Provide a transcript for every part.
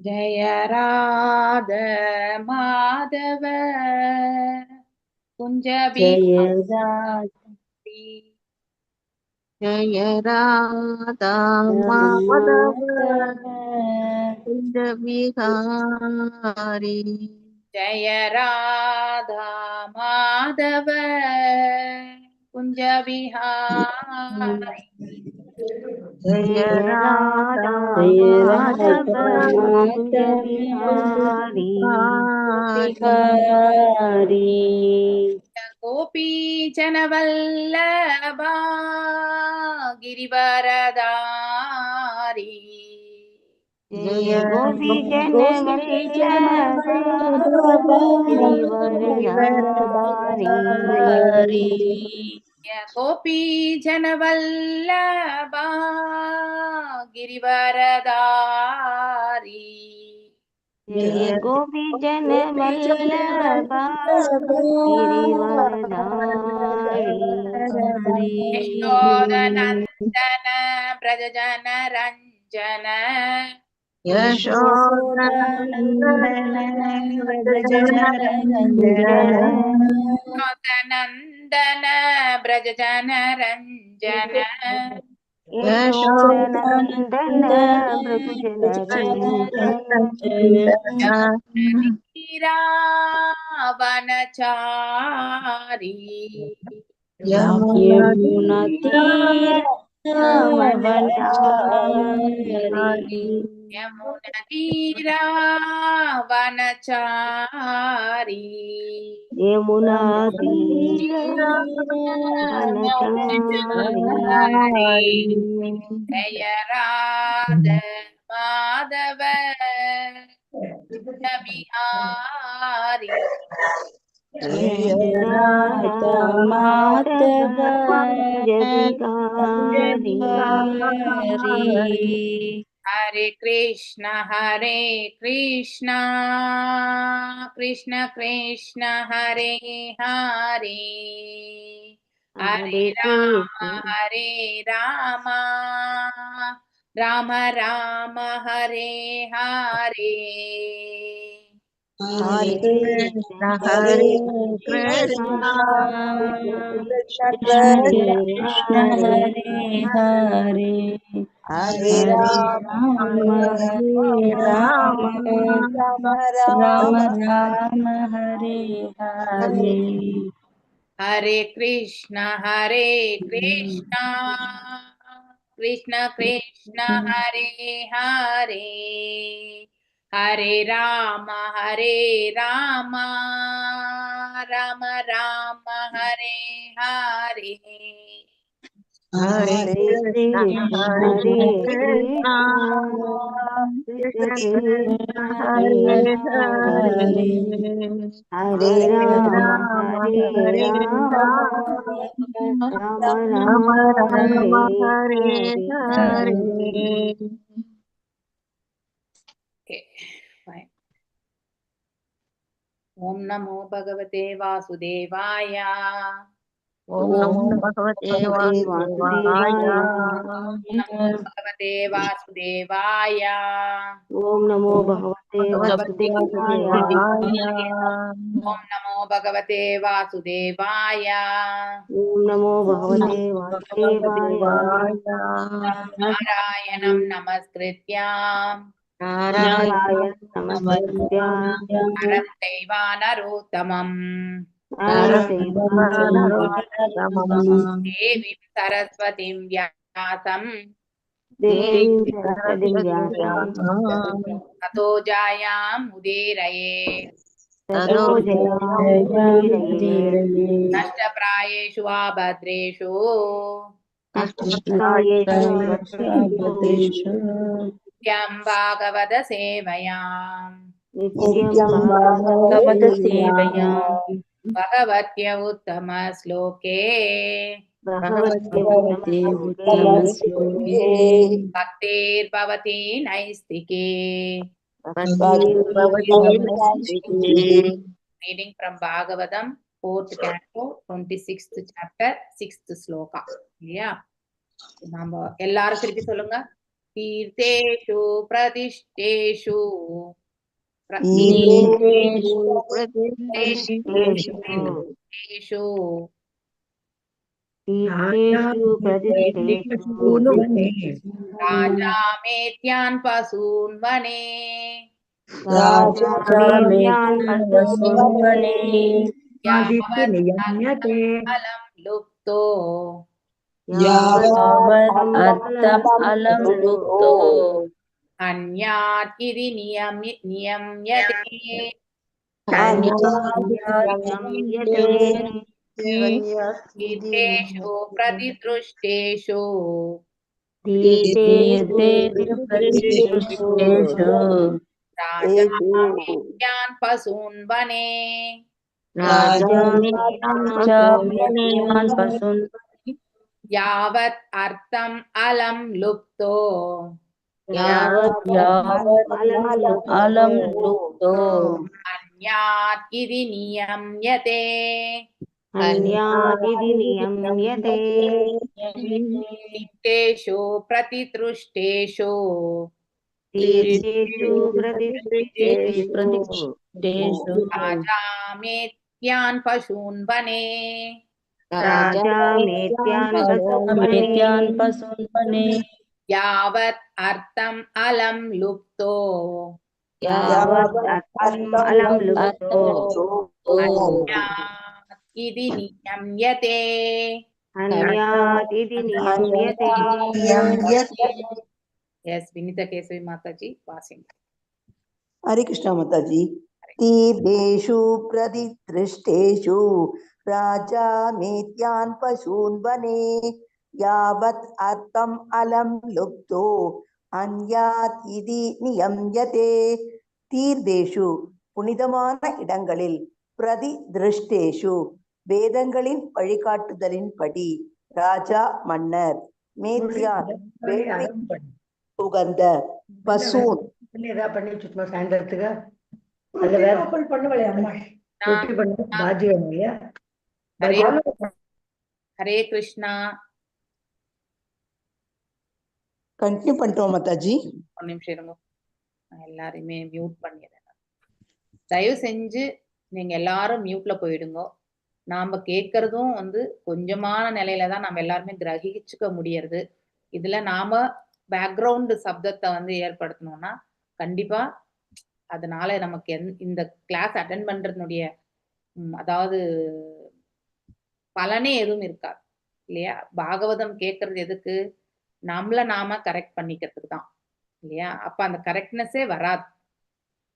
जय राध माधव कुंज बिहारी जय राधा माधव कुंज बिहारी जय राधा माधव कुंज बिहारी जय राधा माधव कुंज बिहारी गोपी जनवल्लभा गिरिवरदारी जय गोपी जनवल्लभा गिरिवरदारी गोपी जनवल्लभा गिरिवरदारी जय गोपी जनवल्लभा गिरिवरदारी यशोदनन्दन ब्रजजन रञ्जन यशोदनन्दन नन्दन ब्रजजन रञ्जन यशोदनन्दन ब्रजजन रावणचारी यमुना तीरावनचारी यमुना तीरावनचारी यमुना तीरावनचारी जय राधा माधव बिहारी जय राधा माधव कुंज बिहारी हरे कृष्ण कृष्ण कृष्ण हरे हरे हरे राम राम राम हरे हरे हरे कृष्ण कृष्ण कृष्ण हरे हरे हरे राम राम राम हरे हरे हरे कृष्ण कृष्ण कृष्ण हरे हरे हरे राम राम राम हरे हरे हरे कृष्ण कृष्ण कृष्ण हरे हरे हरे राम राम राम हरे हरे Okay, fine. ओम नमो भगवते वासुदेवाय ओम नमो भगवते वासुदेवाय भगवते वासुदेवाय ओम नमो भगवते वासुदेवाय ओम नमो भगवते वासुदेवाय ओम नमो भगवते वासुदेवाय नारायणं नमस्कृत्य नारायणं नमस्कृत्य नरं चैव नरोत्तमं देवीं सरस्वतीं व्यासं देवीं सरस्वतीं व्यासं ततो जायामुदीरये ततो जयामुदीरये नष्टप्रायेषु वा भद्रेषु नष्टप्रायेषु भद्रेषु नित्यं भागवत सेवयाम् नित्यं भागवतसेवया भगवत्य उत्तमश्लोके भगवते उत्तमश्लोके भक्तिर्भवति नैस्तिके reading from Bhagavatam 4th canto 26th chapter 6th sloka இல்லையா நாம எல்லாரும் திருப்பி சொல்லுங்க தீர்த்தேஷு பிரதிஷ்டேஷு राजामेत्यान् पशून् वने अलं लुप्तो अन्यात् इति नियम्यते तीर्थेषु प्रतिदृष्टेषु राजामेत्यान् पशून् वने यावत् अर्थम् अलं लुप्तो अन्यात् इति नियम्यते तीर्थेषु प्रतिदृष्टेषु राजामेत्यान् पशून् वने यावत् अर्थम् अलं लुप्तो अन्यात् इति नियम्यते Yes, Vinita Kesavi Mataji, passing. Hare Krishna Mataji. तीर्थेषु प्रतिदृष्टेषु राजा मेत्यान् पशून् वने यावत् अर्थम् अलं लुप्तो अन्यात् इति नियम्यते தீர்த்தேஷு புனிதமான இடங்களில் பிரதிதிருஷ்டேஷு வேதங்களின் வழிகாட்டுதலின்படி ராஜா மன்னர் மேத்யான் உகந்த பசூன் ஹரே கிருஷ்ணா. கண்டினியூ பண்றோம் மாதாஜி. ஒரு நிமிஷம் இருங்க, எல்லாரையுமே மியூட் பண்ணிடுறேன். தயவு செஞ்சு நீங்க எல்லாரும் மியூட்ல போயிடுங்க. நாம கேட்கறதும் கொஞ்சமான நிலையில தான் நம்ம எல்லாருமே கிரகிச்சுக்க முடியறது. இதுல நாம பேக்ரவுண்ட் சப்தத்தை ஏற்படுத்தணும்னா கண்டிப்பா அதனால நமக்கு இந்த கிளாஸ் அட்டென்ட் பண்றதுனுடைய அதாவது பலனே எதுவும் இருக்காது இல்லையா? பாகவதம் கேட்கறது எதுக்கு? நம்மள நாம கரெக்ட் பண்ணிக்கிறதுக்கு தான் இல்லையா? அப்ப அந்த கரெக்ட்னஸே வராது.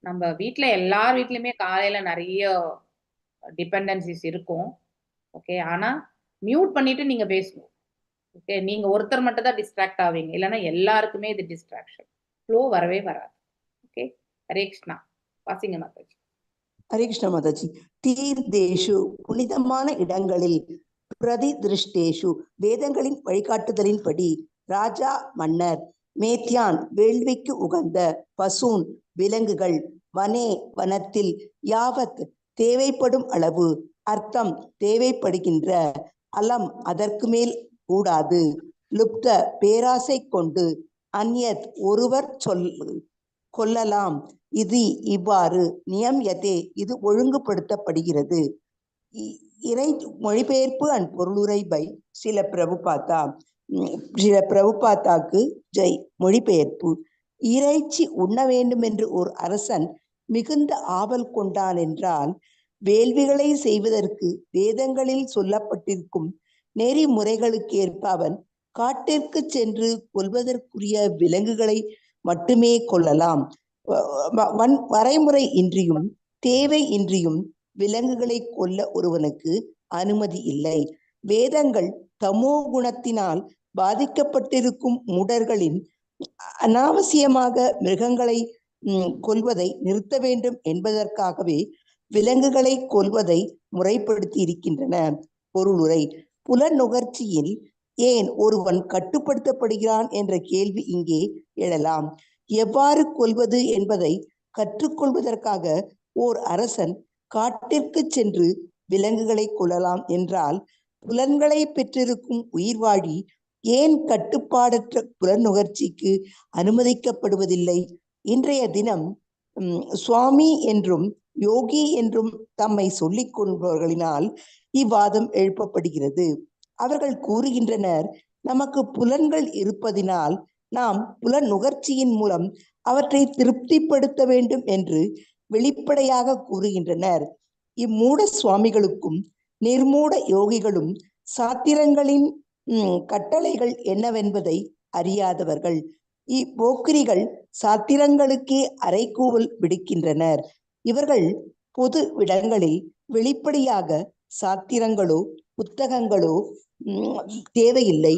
நம்ம வீட்டுல எல்லார் வீட்லயுமே காலையில நிறைய டிபெண்டன்சிஸ் இருக்கும். ஓகே, ஆனா மியூட் பண்ணிட்டு நீங்க பேசணும். ஓகே, நீங்க ஒருத்தர் மட்டும் தான் டிஸ்ட்ராக்ட் ஆவீங்க, இல்லைன்னா எல்லாருக்குமே இது டிஸ்ட்ராக்ஷன். ஃப்ளோ வரவே வராது. ஓகே, ஹரே கிருஷ்ணா. வாசிங்க மாதாஜி. ஹரே கிருஷ்ணா மாதாஜி. தீர்த்தேஷு புனிதமான இடங்களில் பிரதிதிருஷ்டேஷு வேதங்களின் வழிகாட்டுதலின்படி ராஜா மன்னர் மேத்யான் வேள்விக்கு உகந்த பசூன் விலங்குகள் வனே வனத்தில் யாவத் தேவைப்படும் அளவு அர்த்தம் தேவைப்படுகின்ற அலம் அதற்கு மேல் கூடாது லுப்த பேராசை கொண்டு அந்யத் ஒருவர் கொல்லலாம் இது இவ்வாறு நியம்யதே இது ஒழுங்குபடுத்தப்படுகிறது. இறை மொழிபெயர்ப்பு அண்ட் பொருளுரை பை ஸ்ரீல பிரபுபாதா. ஸ்ரீல பிரபுபாதாக்கு ஜெய். மொழிபெயர்ப்பு: இறைச்சி உண்ண வேண்டும் என்று ஒரு அரசன் மிகுந்த ஆவல் கொண்டான் என்றால், வேள்விகளை செய்வதற்கு வேதங்களில் சொல்லப்பட்டிருக்கும் நெறிமுறைகளுக்கு ஏற்ப அவன் காட்டிற்கு சென்று கொல்வதற்குரிய விலங்குகளை மட்டுமே கொள்ளலாம். வரைமுறை இன்றியும் தேவை இன்றியும் விலங்குகளை கொல்ல ஒருவனுக்கு அனுமதி இல்லை. வேதங்கள் தமோ குணத்தினால் பாதிக்கப்பட்டிருக்கும் மூடர்களின் அனாவசியமாக மிருகங்களை கொல்வதை நிறுத்த வேண்டும் என்பதற்காகவே விலங்குகளை கொல்வதை முறைப்படுத்தி இருக்கின்றன. பொருளுரை. புலநுகர்ச்சியில் ஏன் ஒருவன் கட்டுப்படுத்தப்படுகிறான் என்ற கேள்வி இங்கே எழலாம். எவ்வாறு கொல்வது என்பதை கற்றுக்கொள்வதற்காக ஓர் அரசன் காட்டிற்கு சென்று விலங்குகளை கொள்ளலாம் என்றால், புலன்களை பெற்றிருக்கும் உயிர்வாழி ஏன் கட்டுப்பாடற்ற புலநுகர்ச்சிக்கு அனுமதிக்கப்படுவதில்லை? இன்றைய தினம் சுவாமி என்றும் யோகி என்றும் தம்மை சொல்லிக் கொள்பவர்களினால் இவ்வாதம் எழுப்பப்படுகிறது. அவர்கள் கூறுகின்றனர், நமக்கு புலன்கள் இருப்பதினால் நாம் புலநுகர்ச்சியின் மூலம் அவற்றை திருப்திப்படுத்த வேண்டும் என்று வெளிப்படையாக கூறுகின்றனர். இம்மூட சுவாமிகளுக்கும் நிர்மூட யோகிகளும் சாத்திரங்களின் கட்டளைகள் என்னவென்பதை அறியாதவர்கள். இப்போக்கிரிகள் சாத்திரங்களுக்கே அரைக்கூவல் விடுக்கின்றனர். இவர்கள் பொது இடங்களில் வெளிப்படையாக சாத்திரங்களோ புத்தகங்களோ தேவையில்லை,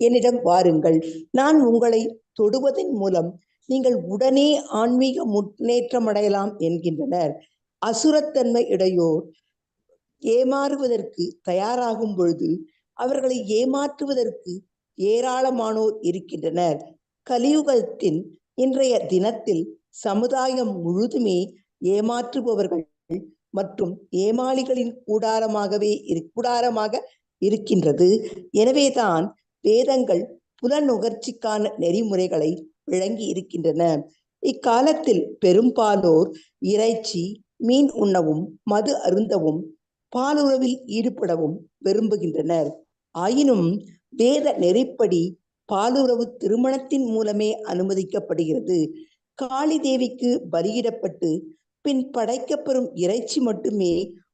என்னிடம் வாருங்கள், நான் உங்களை தொடுவதன் மூலம் நீங்கள் உடனே ஆன்மீக முன்னேற்றம் அடையலாம் என்கின்றனர். அசுரத்தன்மை இடையோர் ஏமாறுவதற்கு தயாராகும் பொழுது அவர்களை ஏமாற்றுவதற்கு ஏராளமானோர் இருக்கின்றனர். கலியுகத்தின் இன்றைய தினத்தில் சமுதாயம் முழுதுமே ஏமாற்றுபவர்கள் மற்றும் ஏமாளிகளின் கூடாரமாக இருக்கின்றது. எனவேதான் வேதங்கள் புலநுகர்ச்சிக்கான நெறிமுறைகளை விளங்கி இருக்கின்றன. இக்காலத்தில் பெரும்பாலோர் இறைச்சி மீன் உண்ணவும் மது அருந்தவும் பாலுறவில் ஈடுபடவும் விரும்புகின்றனர். ஆயினும் வேத நெறிப்படி பாலுறவு திருமணத்தின் மூலமே அனுமதிக்கப்படுகிறது. காளி தேவிக்கு பலியிடப்பட்டு பின் படைக்கப்பெறும் இறைச்சி மட்டுமே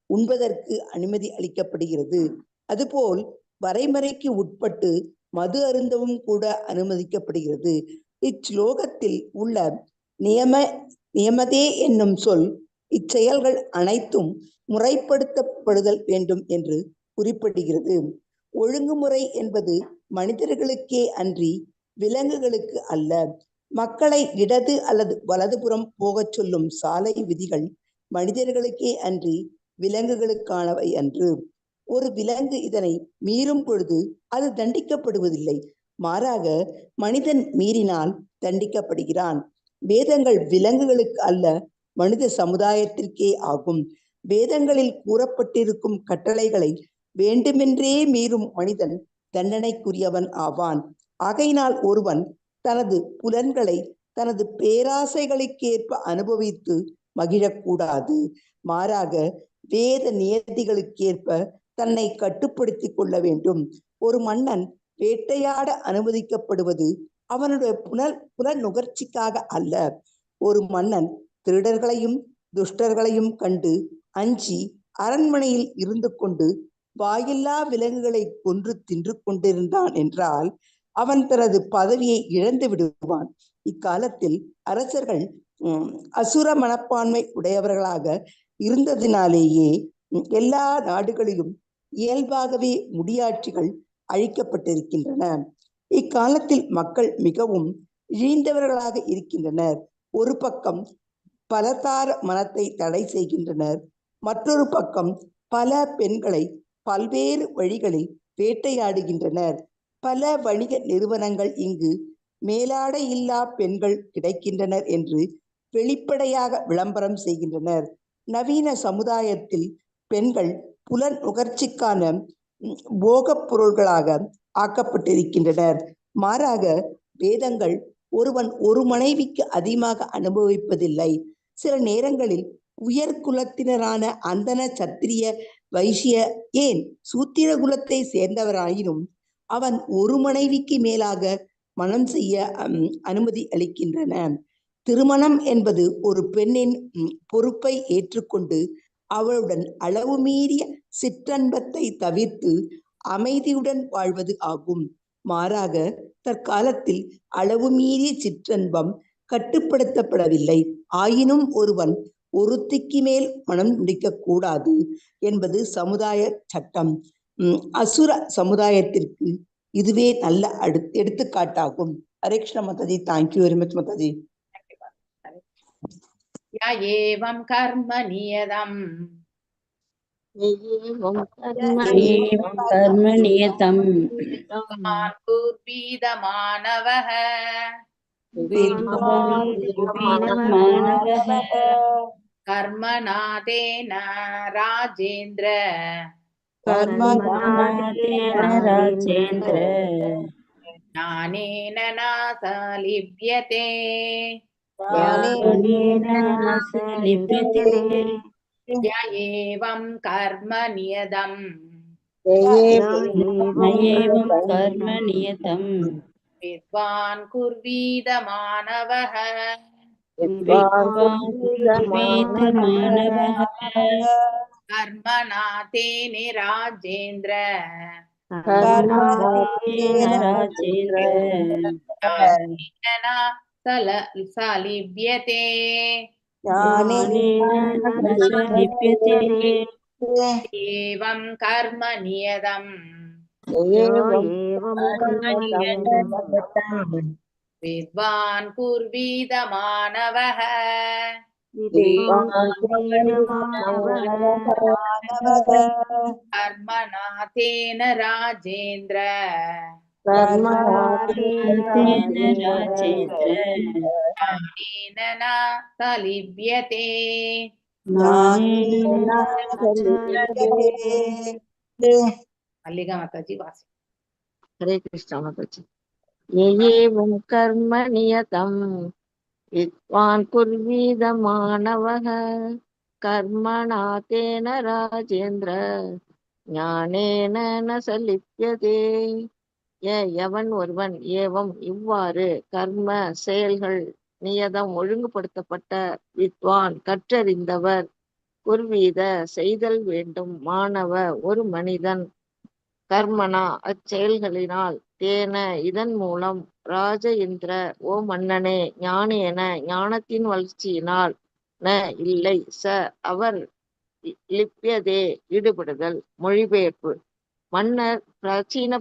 உண்பதற்கு அனுமதி அளிக்கப்படுகிறது. அதுபோல் வரைமுறைக்கு உட்பட்டு மது அருந்தவும் கூட அனுமதிக்கப்படுகிறது. இச்லோகத்தில் உள்ள நியமதே என்னும் சொல் இச்செயல்கள் அனைத்தும் முறைப்படுத்தப்படுதல் வேண்டும் என்று குறிப்பிடுகிறது. ஒழுங்குமுறை என்பது மனிதர்களுக்கே அன்றி விலங்குகளுக்கு அல்ல. மக்களை இடது அல்லது வலதுபுறம் போகச் சொல்லும் சாலை விதிகள் மனிதர்களுக்கே அன்றி விலங்குகளுக்கானவை அன்று. ஒரு விலங்கு இதனை மீறும் பொழுது அது தண்டிக்கப்படுவதில்லை, மாறாக மனிதன் மீறினால் தண்டிக்கப்படுகிறான். வேதங்கள் விலங்குகளுக்கு அல்ல, மனித சமுதாயத்திற்கே ஆகும். வேதங்களில் கூறப்பட்டிருக்கும் கட்டளைகளை வேண்டுமென்றே மீறும் மனிதன் தண்டனைக்குரியவன் ஆவான். ஆகையினால் ஒருவன் தனது புலன்களை தனது பேராசைகளுக்கேற்ப அனுபவித்து மகிழக்கூடாது. மாறாக வேத நியதிகளுக்கேற்ப தன்னை கட்டுப்படுத்திக் கொள்ள வேண்டும். ஒரு மன்னன் வேட்டையாட அனுமதிக்கப்படுவது அவனுடைய புலநுகர்ச்சிக்காக அல்ல. ஒரு மன்னன் திருடர்களையும் துஷ்டர்களையும் கண்டு அஞ்சி அரண்மனையில் இருந்து கொண்டு வாயில்லா விலங்குகளை கொன்று தின்று கொண்டிருந்தான் என்றால் அவன் தனது பதவியை இழந்து விடுவான். இக்காலத்தில் அரசர்கள் அசுர மனப்பான்மை உடையவர்களாக இருந்ததினாலேயே எல்லா நாடுகளிலும் இயல்பாகவே முடியாட்சிகள் அழிக்கப்பட்டிருக்கின்றன. இக்காலத்தில் மக்கள் மிகவும் இழிந்தவர்களாக இருக்கின்றனர். ஒரு பக்கம் பலதார மனத்தை தடை செய்கின்றனர், மற்றொரு பக்கம் பல பெண்களை பல்வேறு வழிகளில் வேட்டையாடுகின்றனர். பல வணிக நிறுவனங்கள் இங்கு மேலாடை இல்லா பெண்கள் கிடைக்கின்றனர் என்று வெளிப்படையாக விளம்பரம் செய்கின்றனர். நவீன சமுதாயத்தில் பெண்கள் புலன் நுகர்ச்சிக்கான போகப் பொருள்களாக ஆக்கப்பட்டிருக்கின்றனர். மாறாக வேதங்கள் ஒருவன் ஒரு மனைவிக்கு அதிகமாக அனுபவிப்பதில்லை. சில நேரங்களில் உயர் குலத்தினரான அந்தன சத்திரிய வைசிய ஏன் சூத்திர குலத்தை சேர்ந்தவராயினும் அவன் ஒரு மனைவிக்கு மேலாக மனம் செய்ய அனுமதி அளிக்கின்றன. திருமணம் என்பது ஒரு பெண்ணின் பொறுப்பை ஏற்றுக்கொண்டு அவளுடன் அளவு மீறிய சிற்றன்பத்தை தவிர்த்து அமைதியுடன் வாழ்வது ஆகும். மாறாக தற்காலத்தில் அளவு மீறிய சிற்றன்பம் கட்டுப்படுத்தப்படவில்லை. ஆயினும் ஒருவன் ஒருத்திக்கு மேல் மனம் முடிக்கக்கூடாது என்பது சமுதாய சட்டம். அசுர சமுதாயத்திற்கு இதுவே நல்ல எடுத்துக்காட்டாகும். ஹரே கிருஷ்ண மாதாஜி. தேங்க்யூ வெரி மச் மாதாஜி. யா ஏவம் கர்ம நியதம் கர்ம நியதம் குர்வீத மானவஹ கர்மநாதேன ராஜேந்திர ராஜேந்திர ஞானேன நாச லிப்யதே ய ஏவம் கர்ம நியதம் கர்ம நியதம் வித்வான் குர்வீத மானவஹ கர்மநாதேன ராஜேந்திர சலிப்யதே ஏவம் கர்ம நியதம் வித்வான் குர்வீத மானவஹ கர்மநாதேன ராஜேந்திர ஞானேன ந சலிப்யதே மல்லிகா மாதாஜி வாசி. ஹரே கிருஷ்ணா மாதாஜி. ஏவம் கர்ம நியதம் வித்வான் குர்வீத மானவஹ கர்மணா தேன ராஜேந்திர ஞானேன ந சலிப்யதே. எவன் ஒருவன் ஏவம் இவ்வாறு கர்ம செயல்கள் நியதம் ஒழுங்குபடுத்தப்பட்ட வித்வான் கற்றறிந்தவர் குர்வீத செய்தல் வேண்டும் மாணவ ஒரு மனிதன் கர்மனா அச்செயல்களினால் தேன இதன் மூலம் ராஜ இந்திர ஓ மன்னனே ஞானேன ஞானத்தின் வளர்ச்சியினால் ந இல்லை ச அவர் லிப்யதே ஈடுபடுதல். மொழிபெயர்ப்பு. மன்னர் பிராச்சீன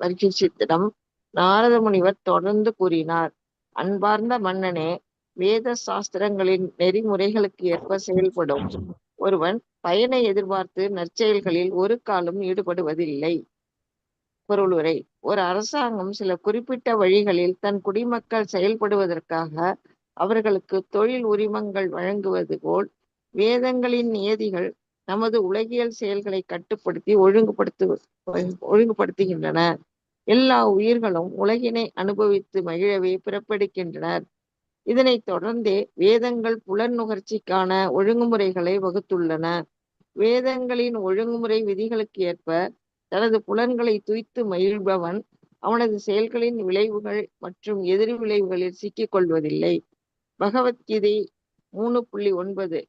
பரீட்சித்திடம் நாரத முனிவர் தொடர்ந்து கூறினார். அன்பார்ந்த மன்னனே, வேத சாஸ்திரங்களின் நெறிமுறைகளுக்கு ஏற்ப செயல்படும் ஒருவன் பயனை எதிர்பார்த்து நற்செயல்களில் ஒரு காலம் ஈடுபடுவதில்லை. பொருளுரை. ஒரு அரசாங்கம் சில குறிப்பிட்ட வழிகளில் தன் குடிமக்கள் செயல்படுவதற்காக அவர்களுக்கு தொழில் உரிமங்கள் வழங்குவது போல் வேதங்களின் நியதிகள் நமது உலகியல் செயல்களை கட்டுப்படுத்தி ஒழுங்குபடுத்துகின்றன. எல்லா உயிர்களும் உலகினை அனுபவித்து மகிழவே பிறப்பெடுக்கின்றனர். இதனைத் தொடர்ந்தே வேதங்கள் புலன் நுகர்ச்சிக்கான ஒழுங்குமுறைகளை வகுத்துள்ளன. வேதங்களின் ஒழுங்குமுறை விதிகளுக்கு ஏற்ப தனது புலன்களை துய்த்து மகிழ்பவன் அவனது செயல்களின் விளைவுகள் மற்றும் எதிர் விளைவுகளில் சிக்கிக் கொள்வதில்லை. பகவத்கீதை 3.9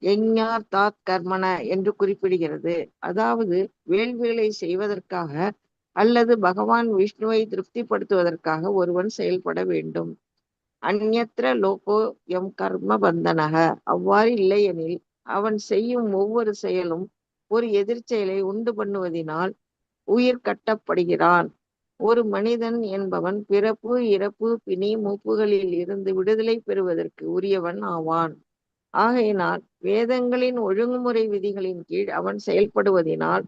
யஞ்ஞார் தாத் கர்மன என்று குறிப்பிடுகிறது. அதாவது வேள்விகளை செய்வதற்காக அல்லது பகவான் விஷ்ணுவை திருப்திப்படுத்துவதற்காக ஒருவன் செயல்பட வேண்டும். அந்யத்ர லோகோ எம் கர்ம பந்தனக. அவ்வாறு இல்லையெனில் அவன் செய்யும் ஒவ்வொரு செயலும் ஒரு எதிர்ச்செயலை உண்டு பண்ணுவதினால் உயிர் கட்டப்படுகிறான். ஒரு மனிதன் என்பவன் பிறப்பு இறப்பு பிணி மூப்புகளில் இருந்து விடுதலை பெறுவதற்கு உரியவன் ஆவான். ஆகையினால் வேதங்களின் ஒழுங்குமுறை விதிகளின் கீழ் அவன் செயல்படுவதினால்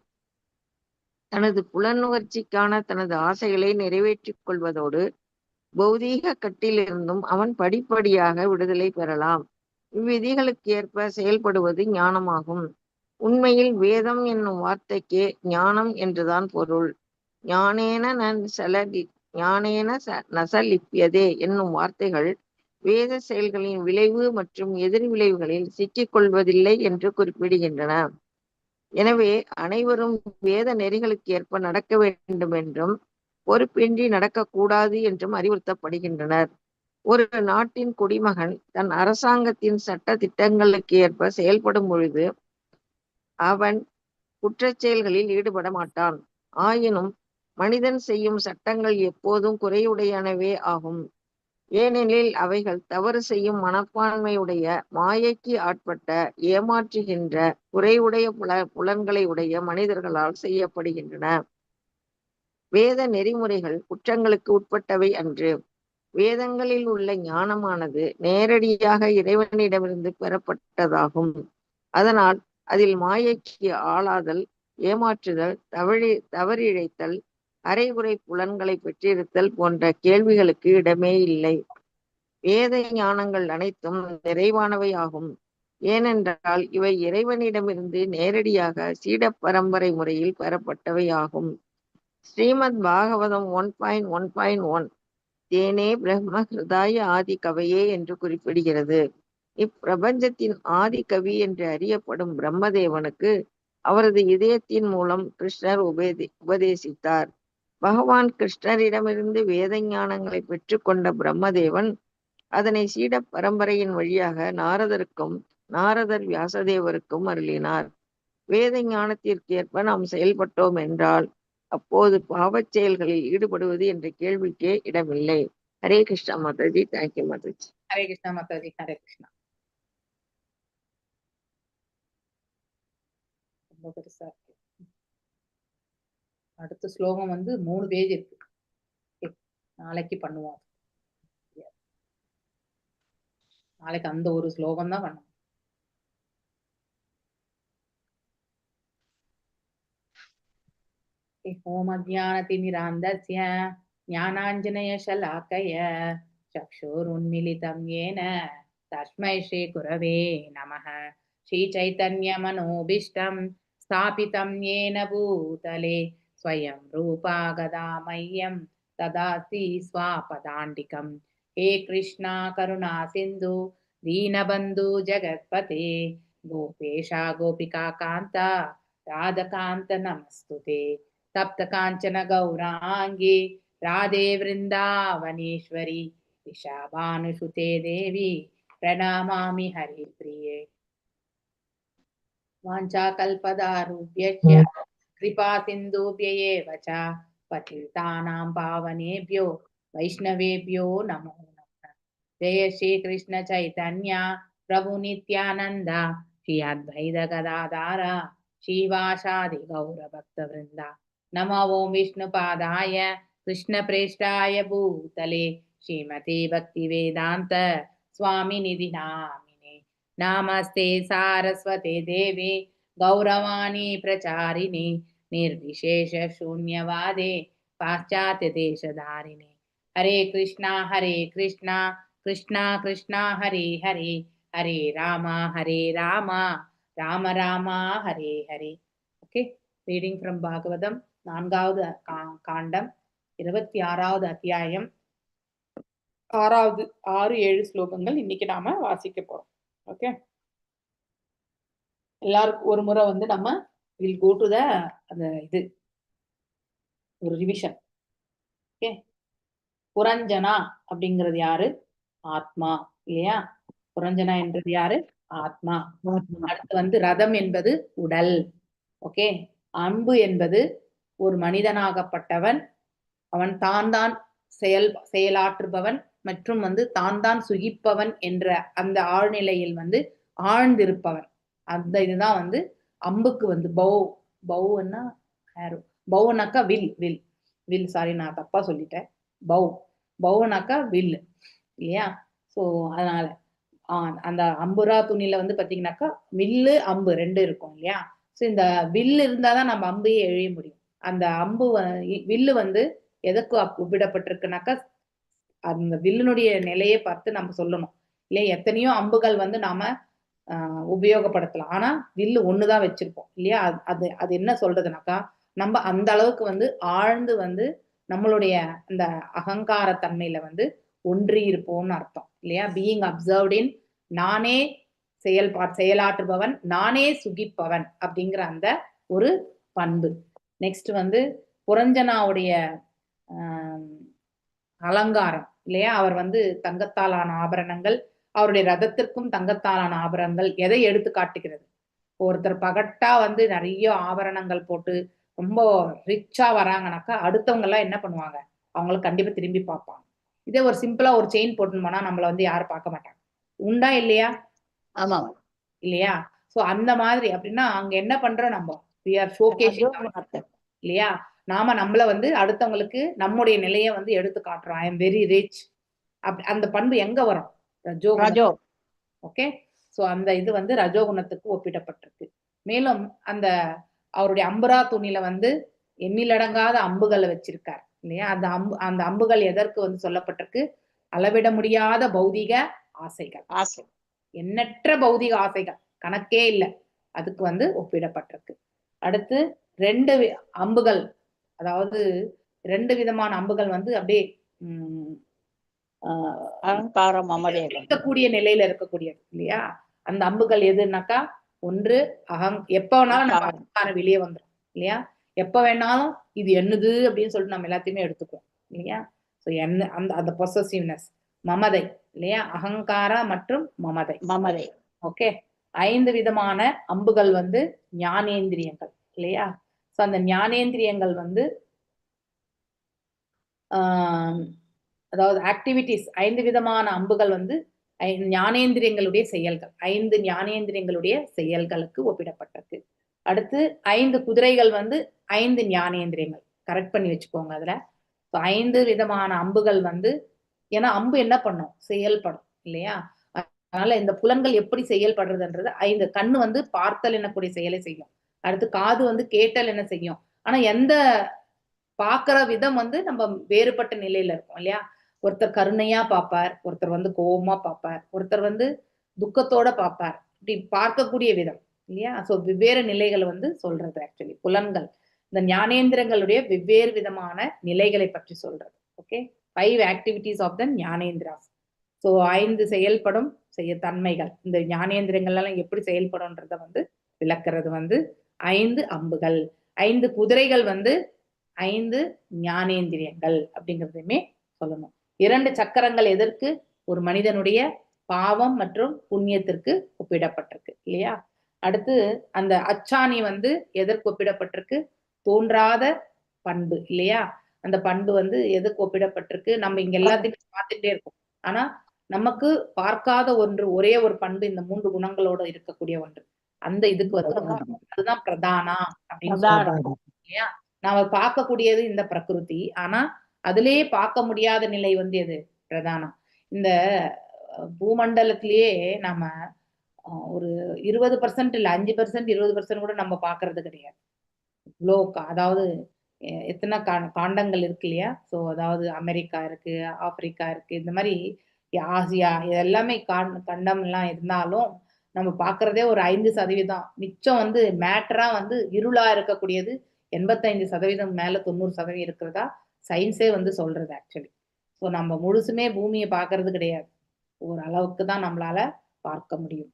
தனது புலனுணர்ச்சிக்கான தனது ஆசைகளை நிறைவேற்றிக் கொள்வதோடு பௌதீக கட்டிலிருந்தும் அவன் படிப்படியாக விடுதலை பெறலாம். இவ்விதிகளுக்கு ஏற்ப செயல்படுவது ஞானமாகும். உண்மையில் வேதம் என்னும் வார்த்தைக்கே ஞானம் என்றுதான் பொருள். ஞானேன நசலிப்யதே என்னும் வார்த்தைகள் வேத செயல்களின் விளைவு மற்றும் எதிர் விளைவுகளில் சிக்கிக் கொள்வதில்லை என்று குறிப்பிடுகின்றன. எனவே அனைவரும் வேத நெறிகளுக்கு ஏற்ப நடக்க வேண்டும் என்றும் பொறுப்பின்றி நடக்கக்கூடாது என்றும் அறிவுறுத்தப்படுகின்றனர். ஒரு நாட்டின் குடிமகன் தன் அரசாங்கத்தின் சட்ட திட்டங்களுக்கு ஏற்ப செயல்படும் பொழுது அவன் குற்றச் செயல்களில் ஈடுபட மாட்டான். ஆயினும் மனிதன் செய்யும் சட்டங்கள் எப்போதும் குறையுடையனவே ஆகும். ஏனெனில் அவைகள் தவறு செய்யும் மனப்பான்மையுடைய, மாயைக்கு ஆட்பட்ட, ஏமாற்றுகின்ற, குறைவுடைய புலன்களை உடைய மனிதர்களால் செய்யப்படுகின்றன. வேத நெறிமுறைகள் குற்றங்களுக்கு உட்பட்டவை அன்று. வேதங்களில் உள்ள ஞானமானது நேரடியாக இறைவனிடமிருந்து பெறப்பட்டதாகும். அதனால் அதில் மாயைக்கு ஆளாதல், ஏமாற்றுதல், தவறிழைத்தல், அரைகுறை புலன்களை பெற்றிருத்தல் போன்ற கேள்விகளுக்கு இடமே இல்லை. வேத ஞானங்கள் அனைத்தும் நிறைவானவை ஆகும். ஏனென்றால் இவை இறைவனிடமிருந்து நேரடியாக சீட பரம்பரை முறையில் பெறப்பட்டவை ஆகும். ஸ்ரீமத் பாகவதம் 1.1.1 தேனே பிரம்ம ஹிருதாய ஆதி கவையே என்று குறிப்பிடுகிறது. இப்பிரபஞ்சத்தின் ஆதி கவி என்று அறியப்படும் பிரம்மதேவனுக்கு அவரது இதயத்தின் மூலம் கிருஷ்ணர் உபதேசித்தார். பகவான் கிருஷ்ணரிடமிருந்து வேத ஞானங்களை பெற்றுக்கொண்ட பிரம்மதேவன் அதனை சீட பரம்பரையின் வழியாக நாரதருக்கும், நாரதர் வியாசதேவருக்கும் அருளினார். வேத ஞானத்திற்கேற்ப நாம் செயல்பட்டோம் என்றால் அப்போது பாவச் செயல்களில் ஈடுபடுவது என்ற கேள்விக்கே இடமில்லை. ஹரே கிருஷ்ணா மாதாஜி. தேங்க்யூ மாதாஜி. ஹரே கிருஷ்ணா மாதாஜி. ஹரே கிருஷ்ணா. ரொம்ப பெருசா இருக்கு. அடுத்த ஸ்லோகம் வந்து 3 பேஜ் இருக்கு. நாளைக்கு பண்ணுவோம். நாளைக்கு அந்த ஒரு ஸ்லோகம் தான் பண்ணுவோம். ஓமஜ்ஞானதிமிராந்தஸ்ய ஞானாஞ்சனயசலாக்கய சக்ஷுருன்மிலிதம் येन தஸ்மை ஸ்ரீ குரவே நமः. श्रीचैतन्यमनोभीष्टं स्थापितं येन भूतले स्वयं रूपा गदा मह्यं ददाति स्वापदान्तिकं. हे कृष्णा करुणा सिन्धु दीनबन्धु जगत्पते गोपेशा गोपिका कान्ता राधकान्त नमस्तुते. तप्त काञ्चन गौराङ्गी राधे वृन्दावनेश्वरी वृषभानुसुते देवी प्रणमामि हरिप्रिये. वाञ्छाकल्पतरुभ्यश्च कृपा सिन्धुभ्य एव च पतितानां पावनेभ्यो वैष्णवेभ्यो नमो नमः. जय श्री कृष्ण चैतन्य प्रभु नित्यानंद श्री अद्वैत गदाधर श्रीवासादि गौर भक्तवृंद. नमो ओं विष्णुपादाय कृष्ण प्रेष्ठाय भूतले श्रीमते भक्ति वेदांत स्वामी निधि नामिने. नमस्ते सारस्वते देवे गौरवाणी प्रचारिणे निर्विशेष शून्यवादे पाश्चात्य देशधारिणे. Hare Krishna Krishna Krishna Hare Hare Hare Ram Ram Ram Hare Hare. Okay, reading from Bhagavatam 4வது காண்டம் 26வது அத்தியாயம் 6-7 ஸ்லோகங்கள் இன்னைக்கு நாம வாசிக்க போறோம். ஓகே, எல்லாருக்கும் ஒரு முறை வந்து நம்ம வில் கோ டு த அந்த இது ஒரு ரிவிஷன். ஓகே, புரஞ்சனா அப்படிங்கிறது யாரு? ஆத்மா இல்லையா? புரஞ்சனா என்றது யாரு? ஆத்மா. அடுத்து வந்து ரதம் என்பது உடல். ஓகே, அன்பு என்பது ஒரு மனிதனாகப்பட்டவன், அவன் தான் செயலாற்றுபவன் மற்றும் வந்து தான் சுகிப்பவன் என்ற அந்த ஆழ்நிலையில் வந்து ஆழ்ந்திருப்பவன். அந்த இதுதான் வந்து அம்புக்கு வந்து பௌன்னா ஆரோ. பௌனாக்கா வில் சாரி நான் தப்பா சொல்லிட்டேன். பௌனாக்கா வில் இல்லையா? ஸோ அதனால அந்த அம்புரா துணியில வந்து பாத்தீங்கன்னாக்கா வில்லு அம்பு 2 இருக்கும் இல்லையா? ஸோ இந்த வில்லு இருந்தாதான் நம்ம அம்பையே எழிய முடியும். அந்த அம்பு வில்லு வந்து எதற்கு ஒப்பிடப்பட்டிருக்குனாக்கா அந்த வில்லுனுடைய நிலையை பார்த்து நம்ம சொல்லணும் இல்லையா? எத்தனையோ அம்புகள் வந்து நாம உபயோகப்படுத்தலாம், ஆனா வில்லு ஒண்ணுதான் வச்சிருப்போம் இல்லையா? அது என்ன சொல்றதுனாக்கா நம்ம அந்த அளவுக்கு வந்து ஆழ்ந்து வந்து நம்மளுடைய அந்த அகங்கார தன்மையில வந்து ஒன்றி இருப்போம்னு அர்த்தம் இல்லையா? பீயிங் அப்சர்வ்ட் இன் நானே செயலாற்றுபவன், நானே சுகிப்பவன் அப்படிங்கிற அந்த ஒரு பண்பு. நெக்ஸ்ட் வந்து புரஞ்சனாவுடைய அலங்காரம் இல்லையா? அவர் வந்து தங்கத்தாலான ஆபரணங்கள், அவருடைய ரதத்திற்கும் தங்கத்தாலான ஆபரணங்கள் எதை எடுத்து காட்டுகிறது? ஒருத்தர் பகட்டா வந்து நிறைய ஆபரணங்கள் போட்டு ரொம்ப ரிச்சா வராங்கனாக்கா அடுத்தவங்க எல்லாம் என்ன பண்ணுவாங்க? அவங்கள கண்டிப்பா திரும்பி பார்ப்பாங்க. இதே ஒரு சிம்பிளா ஒரு செயின் போட்டுன்னு போனா நம்மள வந்து யாரும் பார்க்க மாட்டாங்க. உண்டா இல்லையா? ஆமா இல்லையா? சோ அந்த மாதிரி அப்படின்னா அங்க என்ன பண்றோம் நம்ம? we are showcasing இல்லையா? நாம நம்மள வந்து அடுத்தவங்களுக்கு நம்முடைய நிலைய வந்து எடுத்து காட்டுறோம். I am very rich. அந்த பண்பு எங்க வரும்? ரஜோகுணம். ராஜோ ஓகே. சோ அந்த இது வந்து ரஜோகுணத்துக்கு ஒப்பிடப்பட்டிருக்கு. மேலும் அந்த அவருடைய அம்புரா துணியில வந்து எண்ணிலடங்காத அம்புகளை வச்சிருக்கார் இல்லையா? அந்த அம்புகள் எதற்கு வந்து சொல்லப்பட்டிருக்கு? அளவிட முடியாத பௌதிக ஆசைகள், ஆசை எண்ணற்ற பௌதிக ஆசைகள், கணக்கே இல்லை, அதுக்கு வந்து ஒப்பிடப்பட்டிருக்கு. அடுத்து 2 அம்புகள், அதாவது 2 விதமான அம்புகள் வந்து அப்படியே அகங்காரம் மமதை இருக்கக்கூடிய நிலையில இருக்கக்கூடியது இல்லையா? அந்த அம்புகள் எதுனாக்கா, ஒன்று எப்ப வேணாலும் நம்ம அகங்காரம் வெளியே வந்துடும் இல்லையா? எப்ப வேணாலும் இது என்னது அப்படின்னு சொல்லிட்டு நம்ம எல்லாத்தையுமே எடுத்துக்குவோம் இல்லையா? சோ என்ன அந்த பொசசிவ்னஸ், மமதை இல்லையா? அகங்கார மற்றும் மமதை. மமதை ஓகே. 5 விதமான அம்புகள் வந்து ஞானேந்திரியங்கள் இல்லையா? சோ அந்த ஞானேந்திரியங்கள் வந்து அதாவது ஆக்டிவிட்டிஸ், 5 விதமான அம்புகள் வந்து ஞானேந்திரியங்களுடைய செயல்கள், 5 ஞானேந்திரியங்களுடைய செயல்களுக்கு ஒப்பிடப்பட்டிருக்கு. அடுத்து 5 குதிரைகள் வந்து 5 ஞானேந்திரியங்கள், கரெக்ட் பண்ணி வச்சுக்கோங்க அதுல. 5 விதமான அம்புகள் வந்து, ஏன்னா அம்பு என்ன பண்ணும்? செயல்படும் இல்லையா? அதனால இந்த புலன்கள் எப்படி செயல்படுறதுன்றது, 5 கண்ணு வந்து பார்த்தல் என்னக்கூடிய செயலை செய்யும். அடுத்து காது வந்து கேட்டல் என்ன செய்யும். ஆனா எந்த பாக்குற விதம் வந்து நம்ம வேறுபட்ட நிலையில இருக்கும் இல்லையா? ஒருத்தர் கருணையா பார்ப்பார், ஒருத்தர் வந்து கோபமா பார்ப்பார், ஒருத்தர் வந்து துக்கத்தோட பார்ப்பார். இப்படி பார்க்கக்கூடிய விதம் இல்லையா? சோ வெவ்வேறு நிலைகளை வந்து சொல்றது ஆக்சுவலி புலன்கள். இந்த ஞானேந்திரங்களுடைய வெவ்வேறு விதமான நிலைகளை பற்றி சொல்றது. ஓகே. 5 ஆக்டிவிட்டிஸ் ஆஃப் த ஞானேந்திராஸ். சோ 5 செயல்படும் தன்மைகள். இந்த ஞானேந்திரங்கள் எல்லாம் எப்படி செயல்படும்ன்றத வந்து விளக்குறது வந்து 5 அம்புகள். 5 குதிரைகள் வந்து 5 ஞானேந்திரியங்கள் அப்படிங்கிறதையுமே சொல்லணும். 2 சக்கரங்கள் எதற்கு? ஒரு மனிதனுடைய பாவம் மற்றும் புண்ணியத்திற்கு ஒப்பிடப்பட்டிருக்கு இல்லையா? அடுத்து அந்த அச்சாணி வந்து எதற்கு ஒப்பிடப்பட்டிருக்கு? தோன்றாத பண்பு இல்லையா? அந்த பண்பு வந்து எதுக்கு ஒப்பிடப்பட்டிருக்கு? நம்ம இங்க எல்லாத்தையுமே பார்த்துட்டே இருக்கோம். ஆனா நமக்கு பார்க்காத ஒன்று, ஒரே ஒரு பண்பு இந்த 3 குணங்களோட இருக்கக்கூடிய ஒன்று. அந்த இதுக்கு வந்து அதுதான் பிரதானா அப்படின்னு சொல்றாங்க இல்லையா? நாம பார்க்கக்கூடியது இந்த பிரகிருதி. ஆனா அதிலேயே பார்க்க முடியாத நிலை வந்து எது? பிரதானம். இந்த பூமண்டலத்திலேயே நாம ஒரு 20% இல்ல 5%, 20% கூட நம்ம பார்க்கறது கிடையாது. இவ்வளோ அதாவது எத்தனை காண்டங்கள் இருக்கு இல்லையா? சோ அதாவது அமெரிக்கா இருக்கு, ஆப்பிரிக்கா இருக்கு, இந்த மாதிரி ஆசியா, இது எல்லாமே கண்டம் எல்லாம் இருந்தாலும் நம்ம பார்க்கறதே ஒரு 5%. மிச்சம் வந்து மேட்டரா வந்து இருளா இருக்கக்கூடியது 85% மேல 90% இருக்கிறதா சயின்ஸே வந்து சொல்றது ஆக்சுவலி. சோ நம்ம முழுசுமே பூமியை பார்க்கறது கிடையாது. ஒரு அளவுக்கு தான் நம்மளால பார்க்க முடியும்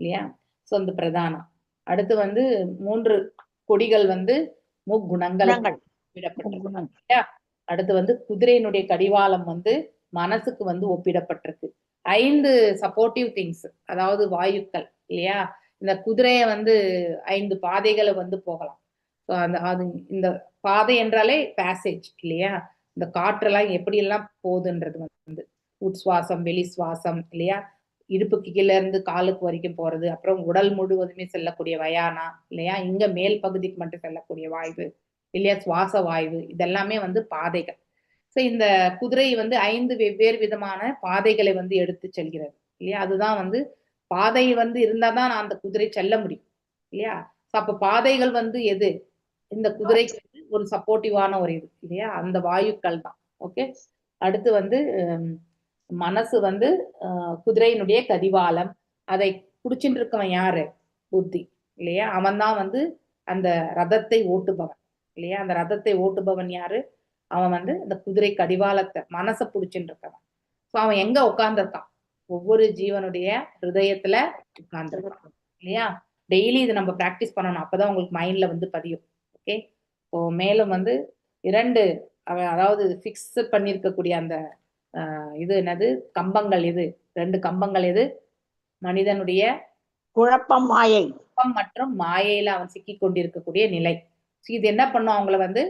இல்லையா? சோ அந்த பிரதானம். அடுத்து வந்து 3 கொடிகள் வந்து முக்குணங்கள் விடப்பட்டிருக்கு. அடுத்து வந்து குதிரையினுடைய கடிவாளம் வந்து மனசுக்கு வந்து ஒப்பிடப்பட்டிருக்கு. 5 சப்போர்ட்டிவ் திங்ஸ், அதாவது வாயுக்கள் இல்லையா? இந்த குதிரைய வந்து 5 பாதைகளை வந்து போகலாம். அது இந்த பாதை என்றாலே பேசேஜ் இல்லையா? இந்த காற்றெல்லாம் எப்படி எல்லாம் போகுதுன்றது வந்து உட்சுவாசம், வெளி சுவாசம் இல்லையா? இடுப்புக்கு கீழே இருந்து காலுக்கு வரைக்கும் போறது, அப்புறம் உடல் முழுவதுமே செல்லக்கூடிய வயானா இல்லையா? இங்க மேல் பகுதிக்கு மட்டும் செல்லக்கூடிய வாய்வு இல்லையா? சுவாச வாய்வு, இதெல்லாமே வந்து பாதைகள். சோ இந்த குதிரை வந்து 5 வெவ்வேறு விதமான பாதைகளை வந்து எடுத்து செல்கிறது இல்லையா? அதுதான் வந்து பாதை வந்து இருந்தாதான் நான் அந்த குதிரை செல்ல முடியும் இல்லையா? அப்ப பாதைகள் வந்து எது? இந்த குதிரைக்கு ஒரு சப்போர்ட்டிவான ஒரு இது இல்லையா? அந்த வாயுக்கள் தான். ஓகே. அடுத்து வந்து மனசு வந்து குதிரையினுடைய கடிவாளம். அதை புடிச்சுட்டு இருக்கவன் யாரு? புத்தி இல்லையா? அவன் தான் வந்து அந்த ரதத்தை ஓட்டுபவன் இல்லையா? அந்த ரதத்தை ஓட்டுபவன் யாரு? அவன் வந்து இந்த குதிரை கடிவாளத்தை மனசை புடிச்சுட்டு இருக்கவன். சோ அவன் எங்க உட்கார்ந்துருக்கான்? ஒவ்வொரு ஜீவனுடைய ஹிருதயத்துல உட்கார்ந்துருக்கான் இல்லையா? டெய்லி இதை நம்ம பிராக்டிஸ் பண்ணணும். அப்பதான் உங்களுக்கு மைண்ட்ல வந்து பதியும். ஓகே. இப்போ மேலும் வந்து 2 அவன் அதாவது ஃபிக்ஸ் பண்ணியிருக்கக்கூடிய அந்த இது என்னது கம்பங்கள் எது, 2 கம்பங்கள் எது, மனிதனுடைய குழப்பம் மாயை. குழப்பம் மற்றும் மாயையில அவன் சிக்கி கொண்டிருக்கக்கூடிய நிலை. இது என்ன பண்ணும் அவங்கள வந்து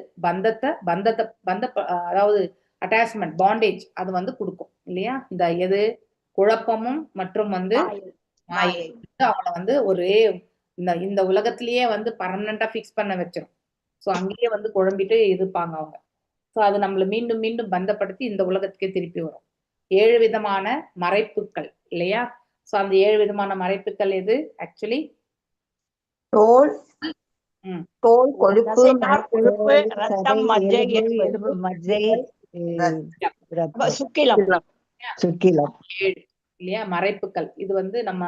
அதாவது அட்டாச்மெண்ட் பாண்டேஜ் அது வந்து கொடுக்கும் இல்லையா. இந்த எது குழப்பமும் மற்றும் வந்து மாயை அவங்கள வந்து ஒரே இந்த உலகத்திலேயே வந்து பர்மனண்டா ஃபிக்ஸ் பண்ண வச்சிரும். ஸோ அங்கேயே வந்து குழம்பிட்டு இருப்பாங்க அவங்க. ஸோ அது நம்மள மீண்டும் மீண்டும் பந்தப்படுத்தி இந்த உலகத்துக்கே திருப்பி வரும். 7 விதமான மறைப்புகள் இல்லையா. ஸோ அந்த 7 விதமான மறைப்புகள் எது ஆக்சுவலி? தோல், தோல், கொழுப்பு, கொழுப்பு, ரத்தம், மஜ்ஜை, எலும்பு, மஜ்ஜை, சுக்கிலம். சுக்கிலம். 7 இல்லையா மறைப்புகள். இது வந்து நம்ம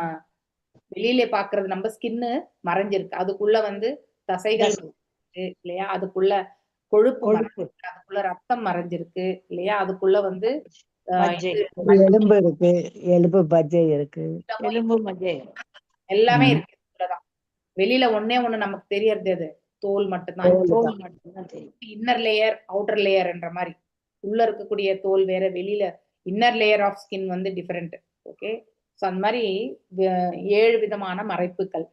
வெளியில பாக்குறது நம்ம ஸ்கின்னு மறைஞ்சிருக்கு, அதுக்குள்ள வந்து தசைகள் இல்லையா, அதுக்குள்ள கொழுப்பு மறைஞ்சிருக்கு, அதுக்குள்ள ரத்தம் மறைஞ்சிருக்கு இல்லையா, அதுக்குள்ள வந்து எலும்பு இருக்கு, எலும்பு மஜ்ஜை இருக்கு, எலும்பு, மஜ்ஜை எல்லாமே இருக்கு. இதுலதான் வெளியில ஒண்ணே ஒண்ணு நமக்கு தெரியறது எது, தோல் மட்டும்தான். தோல் மட்டும்தான் தெரியும். இன்னர் லேயர் அவுட்டர் லேயர் என்ற மாதிரி உள்ள இருக்கக்கூடிய தோல் வேற, வெளியில இன்னர் லேயர் ஆஃப் ஸ்கின் வந்து டிஃபரெண்ட். ஓகே. ஸோ அந்த மாதிரி 7 விதமான மறைப்புகள்.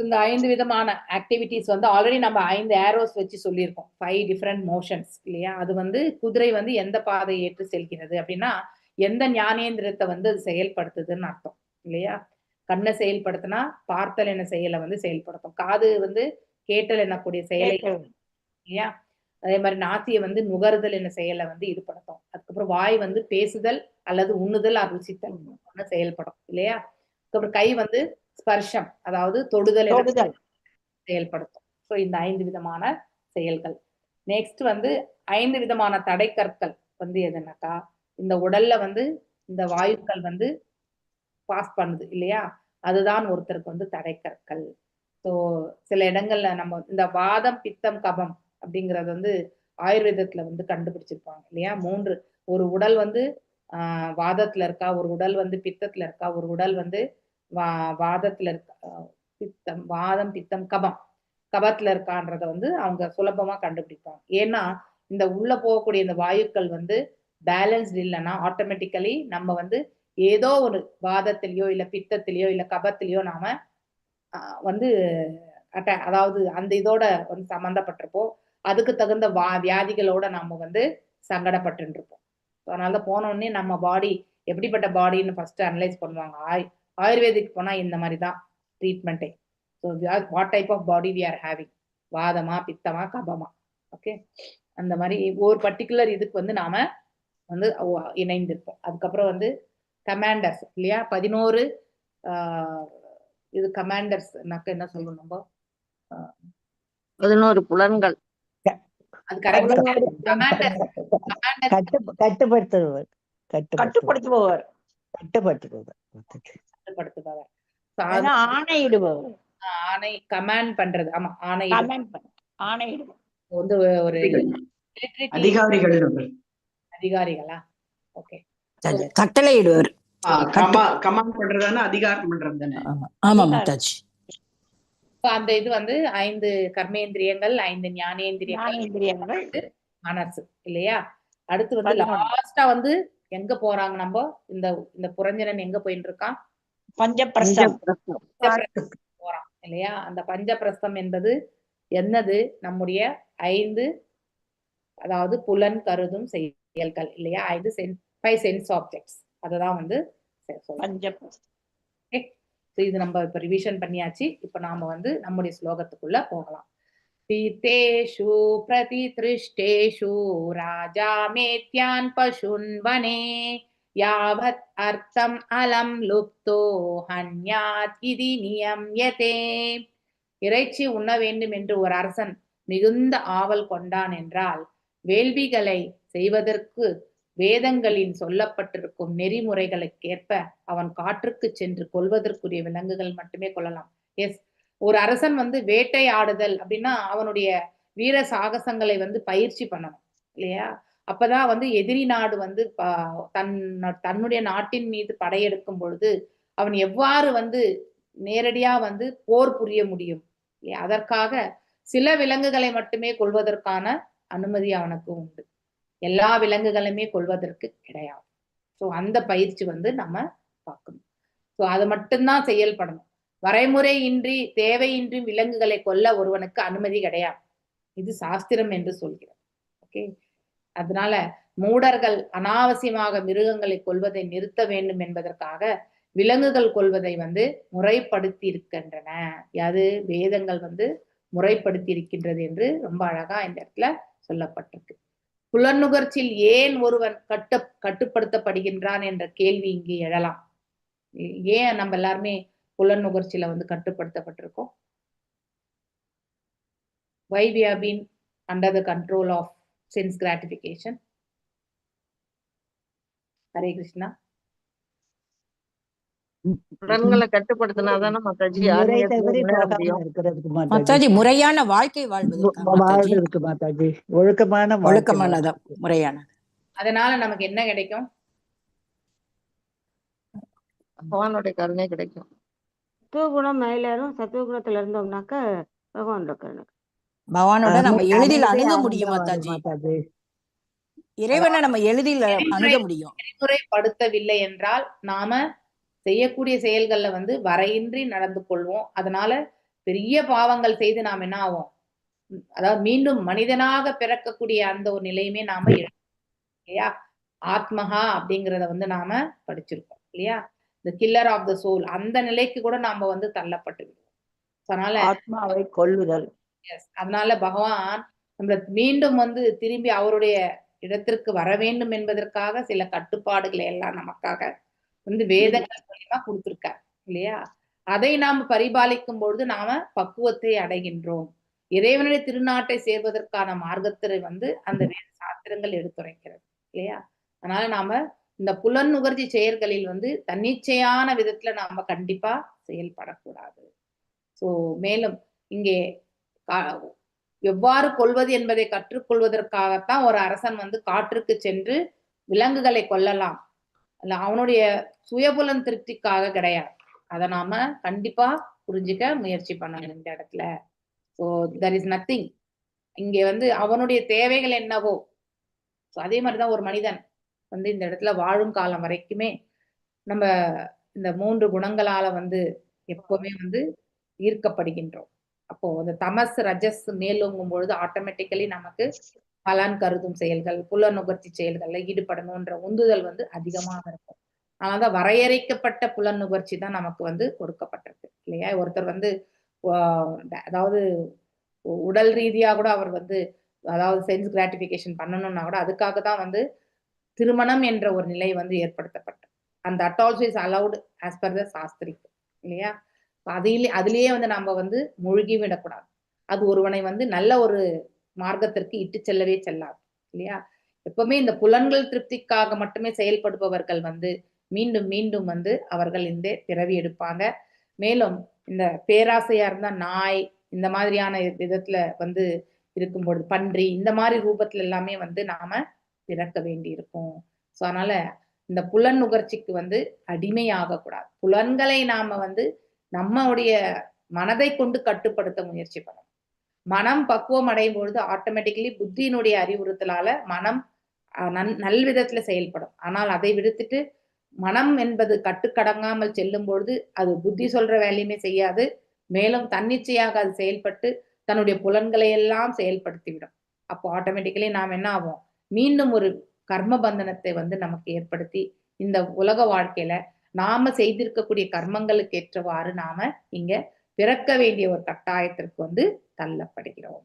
இந்த 5 விதமான ஆக்டிவிட்டிஸ் வந்து ஆல்ரெடி நம்ம 5 ஏரோஸ் வச்சு சொல்லியிருக்கோம். 5 டிஃப்ரெண்ட் மோஷன்ஸ் இல்லையா. அது வந்து குதிரை வந்து எந்த பாதை ஏற்று செல்கிறது அப்படின்னா எந்த ஞானேந்திரத்தை வந்து அது செயல்படுத்துதுன்னு அர்த்தம் இல்லையா. கண்ணை செயல்படுத்தினா பார்த்தல் என்ன செயலை வந்து செயல்படுத்தும், காது வந்து கேட்டல் என்னக்கூடிய செயலை இல்லையா, அதே மாதிரி நாசியை வந்து நுகர்தல் என்ன செயலை வந்து ஈடுபடுத்தும். அதுக்கப்புறம் வாய் வந்து பேசுதல் அல்லது உண்ணுதல் ருசித்தல் செயல்படும் இல்லையா. அதுக்கப்புறம் கை வந்து ஸ்பர்ஷம் அதாவது தொடுதல் செயல்படுத்தும். ஸோ இந்த 5 விதமான செயல்கள். நெக்ஸ்ட் வந்து 5 விதமான தடைக்கற்கள் வந்து எதுனாக்கா, இந்த உடல்ல வந்து இந்த வாயுக்கள் வந்து பாஸ் பண்ணுது இல்லையா, அதுதான் ஒருத்தருக்கு வந்து தடைக்கற்கள். ஸோ சில இடங்கள்ல நம்ம இந்த வாதம் பித்தம் கபம் அப்படிங்கறது வந்து ஆயுர்வேதத்துல வந்து கண்டுபிடிச்சிருப்பாங்க இல்லையா. 3 ஒரு உடல் வந்து வாதத்துல இருக்கா, ஒரு உடல் வந்து பித்தத்துல இருக்கா, ஒரு உடல் வந்து வாதத்துல இருக்கா, வாதம் பித்தம் கபம் கபத்துல இருக்கான்றத வந்து அவங்க சுலபமா கண்டுபிடிப்பாங்க. ஏன்னா இந்த உள்ள போகக்கூடிய இந்த வாயுக்கள் வந்து பேலன்ஸ்ட் இல்லைன்னா ஆட்டோமேட்டிக்கலி நம்ம வந்து ஏதோ ஒரு வாதத்திலேயோ இல்ல பித்தத்திலேயோ இல்ல கபத்திலேயோ நாம வந்து அதாவது அந்த இதோட வந்து சம்பந்தப்பட்டிருப்போம். அதுக்கு தகுந்த வியாதிகளோட நாம வந்து சங்கடப்பட்டு இருப்போம். அதனாலதான் போன உடனே நம்ம பாடி எப்படிப்பட்ட பாடின்னு ஃபர்ஸ்ட் அனலைஸ் பண்ணுவாங்க. ஆயுர்வேதிக் போனா இந்த மாதிரிதான் ட்ரீட்மெண்ட்டே. So what type of body we are having, வாதமா பித்தமா கபமா. ஓகே. அந்த மாதிரி ஒரு பர்டிகுலர் இதுக்கு வந்து நாம வந்து இணைந்திருப்போம். அதுக்கப்புறம் வந்து கமாண்டர்ஸ் இல்லையா, 11 இது கமாண்டர்ஸ் என்ன சொல்லணும் நம்ம, 11 புலன்கள். அது கரெக்ட். கட்டுப்படுத்துபவர், கட்டுப்படுத்துபவர், கட்டுப்படுத்துபவர், ஆணையிடுபவர், ஆணை கமாண்ட் பண்றது. ஆமா ஆணையிடுபவர் வந்து ஒரு அதிகாரிகளா. ஓகே. கட்டளையிடுவர், கமாண்ட் பண்றதானே, அதிகாரம் பண்றது தானே. ஆமா மாதாஜி. அந்த இது வந்து 5 கர்மேந்திரியங்கள், 5 ஞானேந்திரியங்கள், மனசு இல்லையா. அடுத்து வந்து லாஸ்டா வந்து எங்க போறாங்க நம்ம, இந்த புரஞ்சனன் எங்க போயிட்டு இருக்கான், பஞ்சபிரஸ்தம் போறான் இல்லையா. அந்த பஞ்சபிரஸ்தம் என்பது என்னது, நம்முடைய 5 அதாவது புலன் கருதும் செயல்கள் இல்லையா, 5 சென்ஸ் ஆப்ஜெக்ட்ஸ், அததான் வந்து இது நம்ம இப்ப ரிவிஷன் பண்ணியாச்சு. இப்ப நாம வந்து நம்முடைய ஸ்லோகத்துக்குள்ள போகலாம். பீதேஷு பிரதித்ருஷ்டேஷு ராஜா மேத்யான் பசுன் வனே யாவத் அர்த்தம் அலம் லுப்தோ ஹன்யாத் இதி நியம்யதே. இறைச்சி உண்ண வேண்டும் என்று ஒரு அரசன் மிகுந்த ஆவல் கொண்டான் என்றால் வேள்விகளை செய்வதற்கு வேதங்களின் சொல்லப்பட்டிருக்கும் நெறிமுறைகளுக்கேற்ப அவன் காற்றுக்கு சென்று கொல்வதற்குரிய விலங்குகள் மட்டுமே கொள்ளலாம். எஸ், ஒரு அரசன் வந்து வேட்டையாடுதல் அப்படின்னா அவனுடைய வீர சாகசங்களை வந்து பயிற்சி பண்ணணும் இல்லையா. அப்பதான் வந்து எதிரி நாடு வந்து தன்னுடைய நாட்டின் மீது படையெடுக்கும் பொழுது அவன் எவ்வாறு வந்து நேரடியா வந்து போர் புரிய முடியும் இல்லையா. அதற்காக சில விலங்குகளை மட்டுமே கொல்வதற்கான அனுமதி அவனுக்கு உண்டு. எல்லா விலங்குகளுமே கொல்வதற்கு கிடையாது. ஸோ அந்த பயிற்சி வந்து நம்ம பார்க்கணும். ஸோ அது மட்டும்தான் செயல்படணும். வரைமுறையின்றி தேவையின்றி விலங்குகளை கொல்ல ஒருவனுக்கு அனுமதி கிடையாது. இது சாஸ்திரம் என்று சொல்கிறது. ஓகே, அதனால மூடர்கள் அனாவசியமாக மிருகங்களை கொல்வதை நிறுத்த வேண்டும் என்பதற்காக விலங்குகள் கொல்வதை வந்து முறைப்படுத்தி இருக்கின்றன. அது வேதங்கள் வந்து முறைப்படுத்தி இருக்கின்றது என்று ரொம்ப அழகா இந்த இடத்துல சொல்லப்பட்டிருக்கு. புலனுகர்ச்சியில் ஏன் ஒருவன் கட்டுப்படுத்தப்படுகின்றான் என்ற கேள்வி இங்கே எழலாம். ஏன் நம்ம எல்லாருமே புலனுகர்ச்சியில வந்து கட்டுப்படுத்தப்பட்டிருக்கோம்? Why we have been under the control of sense gratification? Hare Krishna. புலன்களை கட்டுப்படுத்தினாதானே மாதாஜி முறை ஆன்மீகத்துல தவறி முன்னேற போகாம முடியும். இருக்கிறதுக்கு மாதாஜி, மாதாஜி முறையான வாழ்க்கை வாழ்வதற்காக மாதாஜி, வாழ்றதுக்கு மாதாஜி, ஒழுக்கமான வாழ்க்கை ஒழுக்கமானதா வாழ்றதுக்கு. முறையான. அதனால நமக்கு என்ன கிடைக்கும்? பகவானுடைய கருணை கிடைக்கும். சத்துவகுணம் மேலேறும். சத்துவகுணத்துல இருந்தோம்னாக்க பகவான் இருக்காரு. பகவானோட நம்ம எளிதில் அமைதி அணுக ஆனந்தம் முடியும் வரும் மாதாஜி. மாதாஜி. இறைவனை நம்ம எளிதில் அணுக முடியும். நெறிமுறைப்படுத்தவில்லை என்றால் நாம செய்யக்கூடிய செயல்கள்ல வந்து வரையின்றி நடந்து கொள்வோம். அதனால பெரிய பாவங்கள் செய்து நாம் என்ன ஆவோம்? அதாவது மீண்டும் மனிதனாக பிறக்கக்கூடிய அந்த ஒரு நிலையுமே நாம இல்லையா? ஆத்மஹா அப்படிங்கிறத வந்து நாம படிச்சிருக்கோம் இல்லையா? இந்த கில்லர் ஆஃப் த சோல், அந்த நிலைக்கு கூட நாம வந்து தள்ளப்பட்டு விடுவோம். அதனால ஆத்மாவை கொல்லுதல். அதனால பகவான் நம்மள மீண்டும் வந்து திரும்பி அவருடைய இடத்திற்கு வர வேண்டும் என்பதற்காக சில கட்டுப்பாடுகளை எல்லாம் நமக்காக வந்து வேதங்கள் மூலியமா கொடுத்திருக்கார் இல்லையா? அதை நாம் பரிபாலிக்கும் பொழுது நாம பக்குவத்தை அடைகின்றோம். இறைவனுடைய திருநாட்டை சேர்வதற்கான மார்க்கத்தை வந்து அந்த வேத சாஸ்திரங்கள் எடுத்துரைக்கிறது இல்லையா? அதனால நாம இந்த புலன் நுகர்ச்சி செயல்களில் வந்து தன்னிச்சையான விதத்துல நாம கண்டிப்பா செயல்படக்கூடாது. சோ மேலும் இங்கே எவ்வாறு கொல்வது என்பதை கற்றுக்கொள்வதற்காகத்தான் ஒரு அரசன் வந்து காற்றுக்கு சென்று விலங்குகளை கொல்லலாம். அல்ல அவனுடைய சுயபுலன் திருப்திக்காக கிடையாது. அதை நாம கண்டிப்பா புரிஞ்சுக்க முயற்சி பண்ணணும் இந்த இடத்துல. So there is nothing. இங்க வந்து அவனுடைய தேவைகள் என்னவோ, அதே மாதிரிதான் ஒரு மனிதன் வந்து இந்த இடத்துல வாழும் காலம் வரைக்குமே நம்ம இந்த 3 குணங்களால வந்து எப்பவுமே வந்து ஈர்க்கப்படுகின்றோம். அப்போ அந்த தமஸ் ரஜஸ் மேலோங்கும் பொழுது ஆட்டோமேட்டிக்கலி நமக்கு பலன் கருதும் செயல்கள், புல நுகர்ச்சி செயல்கள்ல ஈடுபடணும்ன்ற உந்துதல் வந்து அதிகமாக இருக்கும். அதனாலதான் வரையறைக்கப்பட்ட புலன் நுகர்ச்சி தான் நமக்கு வந்து கொடுக்கப்பட்டிருக்கு இல்லையா? ஒருத்தர் வந்து அதாவது உடல் ரீதியா கூட அவர் வந்து அதாவது சென்ஸ் கிராட்டிபிகேஷன் பண்ணணும்னா கூட அதுக்காக தான் வந்து திருமணம் என்ற ஒரு நிலை வந்து ஏற்படுத்தப்பட்டது. அந்த that also is allowed as per the shastric இல்லையா? அதுலயே வந்து நம்ம வந்து மூழ்கி விடக்கூடாது. அது ஒருவனை வந்து நல்ல ஒரு மார்க்கத்திற்கு இட்டு செல்லவே செல்லாது இல்லையா? எப்பவுமே இந்த புலன்கள் திருப்திக்காக மட்டுமே செயல்படுபவர்கள் வந்து மீண்டும் மீண்டும் வந்து அவர்கள் இந்த பிறவி எடுப்பாங்க. மேலும் இந்த பேராசையா இருந்தா நாய் இந்த மாதிரியான விதத்துல வந்து இருக்கும் பொழுது பன்றி இந்த மாதிரி ரூபத்துல எல்லாமே வந்து நாம பிறக்க வேண்டி இருக்கும். ஸோ அதனால இந்த புலன் நுகர்ச்சிக்கு வந்து அடிமையாக கூடாது. புலன்களை நாம வந்து நம்மளுடைய மனதை கொண்டு கட்டுப்படுத்த முயற்சி பண்ணணும். மனம் பக்குவம் அடையும் பொழுது ஆட்டோமேட்டிக்கலி புத்தியினுடைய அறிவுறுத்தலால மனம் நல்விதத்துல செயல்படும். ஆனால் அதை விடுத்துட்டு மனம் என்பது கட்டுக்கடங்காமல் செல்லும் பொழுது அது புத்தி சொல்ற வேலையுமே செய்யாது. மேலும் தன்னிச்சையாக அது செயல்பட்டு தன்னுடைய புலன்களை எல்லாம் செயல்படுத்திவிடும். அப்போ ஆட்டோமேட்டிக்கலி நாம் என்ன ஆகும்? மீண்டும் ஒரு கர்ம பந்தனத்தை வந்து நமக்கு ஏற்படுத்தி இந்த உலக வாழ்க்கையில நாம செய்திருக்கக்கூடிய கர்மங்களுக்கு ஏற்றவாறு நாம இங்க பிறக்க வேண்டிய ஒரு கட்டாயத்திற்கு வந்து தள்ளப்படுகிறோம்.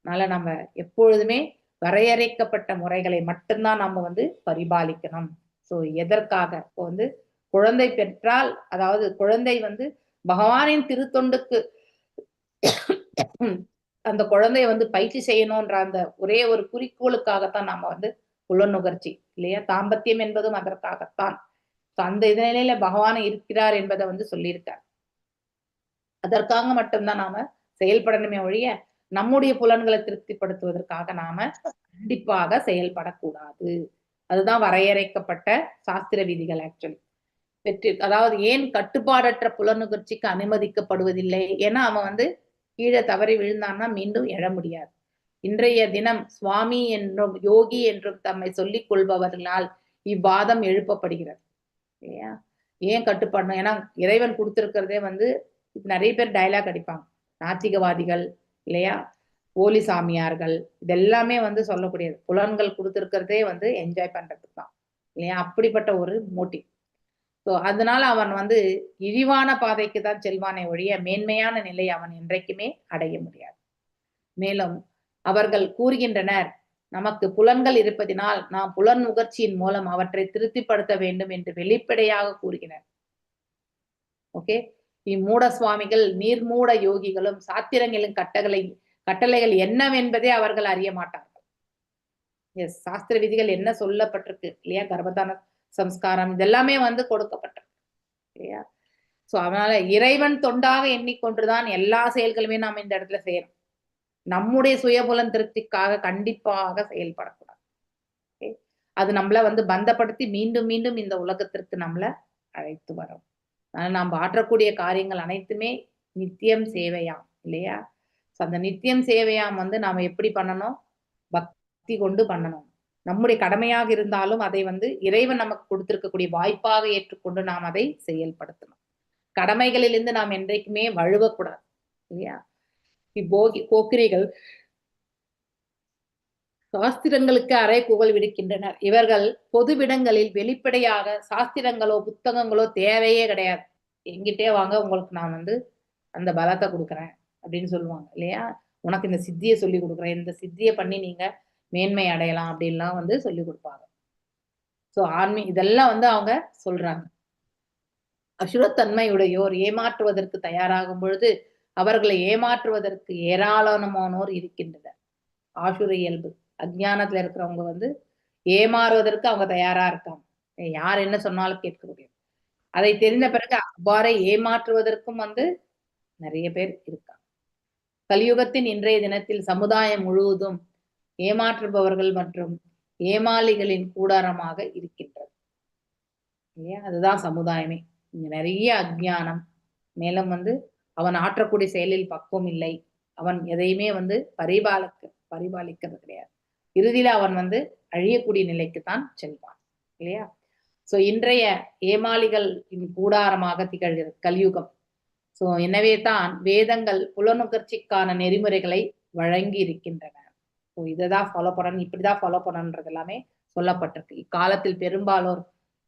அதனால நம்ம எப்பொழுதுமே வரையறைக்கப்பட்ட முறைகளை மட்டும்தான் நம்ம வந்து பரிபாலிக்கணும். சோ எதற்காக? இப்போ வந்து குழந்தை பெற்றால், அதாவது குழந்தை வந்து பகவானின் திருத்தொண்டுக்கு அந்த குழந்தைய வந்து பயிற்சி செய்யணும்ன்ற அந்த ஒரே ஒரு குறிக்கோளுக்காகத்தான் நாம வந்து புலனுகர்ச்சி இல்லையா? தாம்பத்தியம் என்பதும் அதற்காகத்தான். அந்த நிலையில பகவான் இருக்கிறார் என்பதை வந்து சொல்லியிருக்கார். அதற்காக மட்டும்தான் நாம செயல்படணுமே ஒழிய நம்முடைய புலன்களை திருப்திப்படுத்துவதற்காக நாம கண்டிப்பாக செயல்படக்கூடாது. அதுதான் வரையறைக்கப்பட்ட சாஸ்திர விதிகள். ஆக்சுவலி அதாவது ஏன் கட்டுப்பாடற்ற புலனுகர்ச்சிக்கு அனுமதிக்கப்படுவதில்லை? ஏன்னா அவன் வந்து கீழே தவறி விழுந்தான்னா மீண்டும் எழ முடியாது. இன்றைய தினம் சுவாமி என்றும் யோகி என்றும் தம்மை சொல்லிக் கொள்பவர்களால் இவ்வாதம் எழுப்பப்படுகிறது இல்லையா? ஏன் கட்டுப்படணும்? ஏன்னா இறைவன் கொடுத்திருக்கிறதே வந்து நிறைய பேர் டயலாக் அடிப்பாங்க. நாத்திகவாதிகள் இல்லையா, போலி சாமியார்கள், இதெல்லாமே வந்து சொல்லக்கூடியது. புலன்கள் கொடுத்திருக்கிறதே வந்து என்ஜாய் பண்றதுக்கு தான் இல்லையா? அப்படிப்பட்ட ஒரு மோட்டிவ். ஸோ அதனால அவன் வந்து இழிவான பாதைக்கு தான் செல்வானே ஒழிய மேன்மையான நிலை அவன் என்றைக்குமே அடைய முடியாது. மேலும் அவர்கள் கூறுகின்றனர், நமக்கு புலன்கள் இருப்பதினால் நாம் புலன் நுகர்ச்சியின் மூலம் அவற்றை திருப்திப்படுத்த வேண்டும் என்று வெளிப்படையாக கூறுகிறார். ஓகே, இம்மூட சுவாமிகள் நீர்மூட யோகிகளும் சாத்திரங்களின் கட்டளைகள் என்னவென்பதே அவர்கள் அறிய மாட்டார்கள். எஸ், சாஸ்திர விதிகள் என்ன சொல்லப்பட்டிருக்கு இல்லையா, கர்ப்பதான சம்ஸ்காரம் இதெல்லாமே வந்து கொடுக்கப்பட்டிருக்கு இல்லையா? சோ அதனால இறைவன் தொண்டாக எண்ணிக்கொண்டுதான் எல்லா செயல்களுமே நாம் இந்த இடத்துல செய்யணும். நம்முடைய சுயபுலன் திருப்திக்காக கண்டிப்பாக செயல்படக்கூடாது. அது நம்மள வந்து பந்தப்படுத்தி மீண்டும் மீண்டும் இந்த உலகத்திற்கு நம்மள அழைத்து வரும். அதனால நாம் ஆற்றக்கூடிய காரியங்கள் அனைத்துமே நித்தியம் சேவையாம் இல்லையா? அந்த நித்தியம் சேவையாம் வந்து நாம எப்படி பண்ணணும்? பக்தி கொண்டு பண்ணணும். நம்முடைய கடமையாக இருந்தாலும் அதை வந்து இறைவன் நமக்கு கொடுத்திருக்கக்கூடிய வாய்ப்பாக ஏற்றுக்கொண்டு நாம் அதை செயல்படுத்தணும். கடமைகளிலிருந்து நாம் என்றைக்குமே வழுவக்கூடாது இல்லையா? போக்கிரிகள் சாஸ்திரங்களுக்கு அரை புகழ் விடுக்கின்றனர். இவர்கள் பொதுவிடங்களில் வெளிப்படையாக சாஸ்திரங்களோ புத்தகங்களோ தேவையே கிடையாது, எங்கிட்டே வாங்க உங்களுக்கு நான் வந்து அந்த பலத்தை கொடுக்குறேன் அப்படின்னு சொல்லுவாங்க இல்லையா? உனக்கு இந்த சித்தியை சொல்லி கொடுக்குறேன், இந்த சித்தியை பண்ணி நீங்க மேன்மை அடையலாம் அப்படின்லாம் வந்து சொல்லி கொடுப்பாங்க. சோ இதெல்லாம் வந்து அவங்க சொல்றாங்க. அசுரத்தன்மையுடையோர் ஏமாற்றுவதற்கு தயாராகும் பொழுது அவர்களை ஏமாற்றுவதற்கு ஏராளமானோர் இருக்கின்றனர். ஆசுர இயல்பு, அஜ்ஞானத்துல இருக்கிறவங்க வந்து ஏமாறுவதற்கு அவங்க தயாரா இருக்காங்க. யார் என்ன சொன்னாலும் கேட்க முடியும். அதை தெரிந்த பிறகு அவ்வாறே ஏமாற்றுவதற்கும் வந்து நிறைய பேர் இருக்காங்க. கலியுகத்தின் இன்றைய தினத்தில் சமுதாயம் முழுவதும் ஏமாற்றுபவர்கள் மற்றும் ஏமாளிகளின் கூடாரமாக இருக்கின்றது. அதுதான் சமுதாயமே. இங்க நிறைய அஜ்ஞானம், மேலும் வந்து அவன் ஆற்றக்கூடிய செயலில் பக்குவம் இல்லை, அவன் எதையுமே வந்து பரிபாலிக்கிறது கிடையாது. இறுதியில அவன் வந்து அழியக்கூடிய நிலைக்குத்தான் செல்வான் இல்லையா? சோ இன்றைய ஏமாளிகள் கூடாரமாக திகழ்கிறது கலியுகம். சோ எனவே தான் வேதங்கள் புலனுகர்ச்சிக்கான நெறிமுறைகளை வழங்கி இருக்கின்றன. ஸோ இதைதான் ஃபாலோ பண்ணணும், இப்படிதான் ஃபாலோ பண்ணணுன்றது எல்லாமே சொல்லப்பட்டிருக்கு. இக்காலத்தில் பெரும்பாலோர்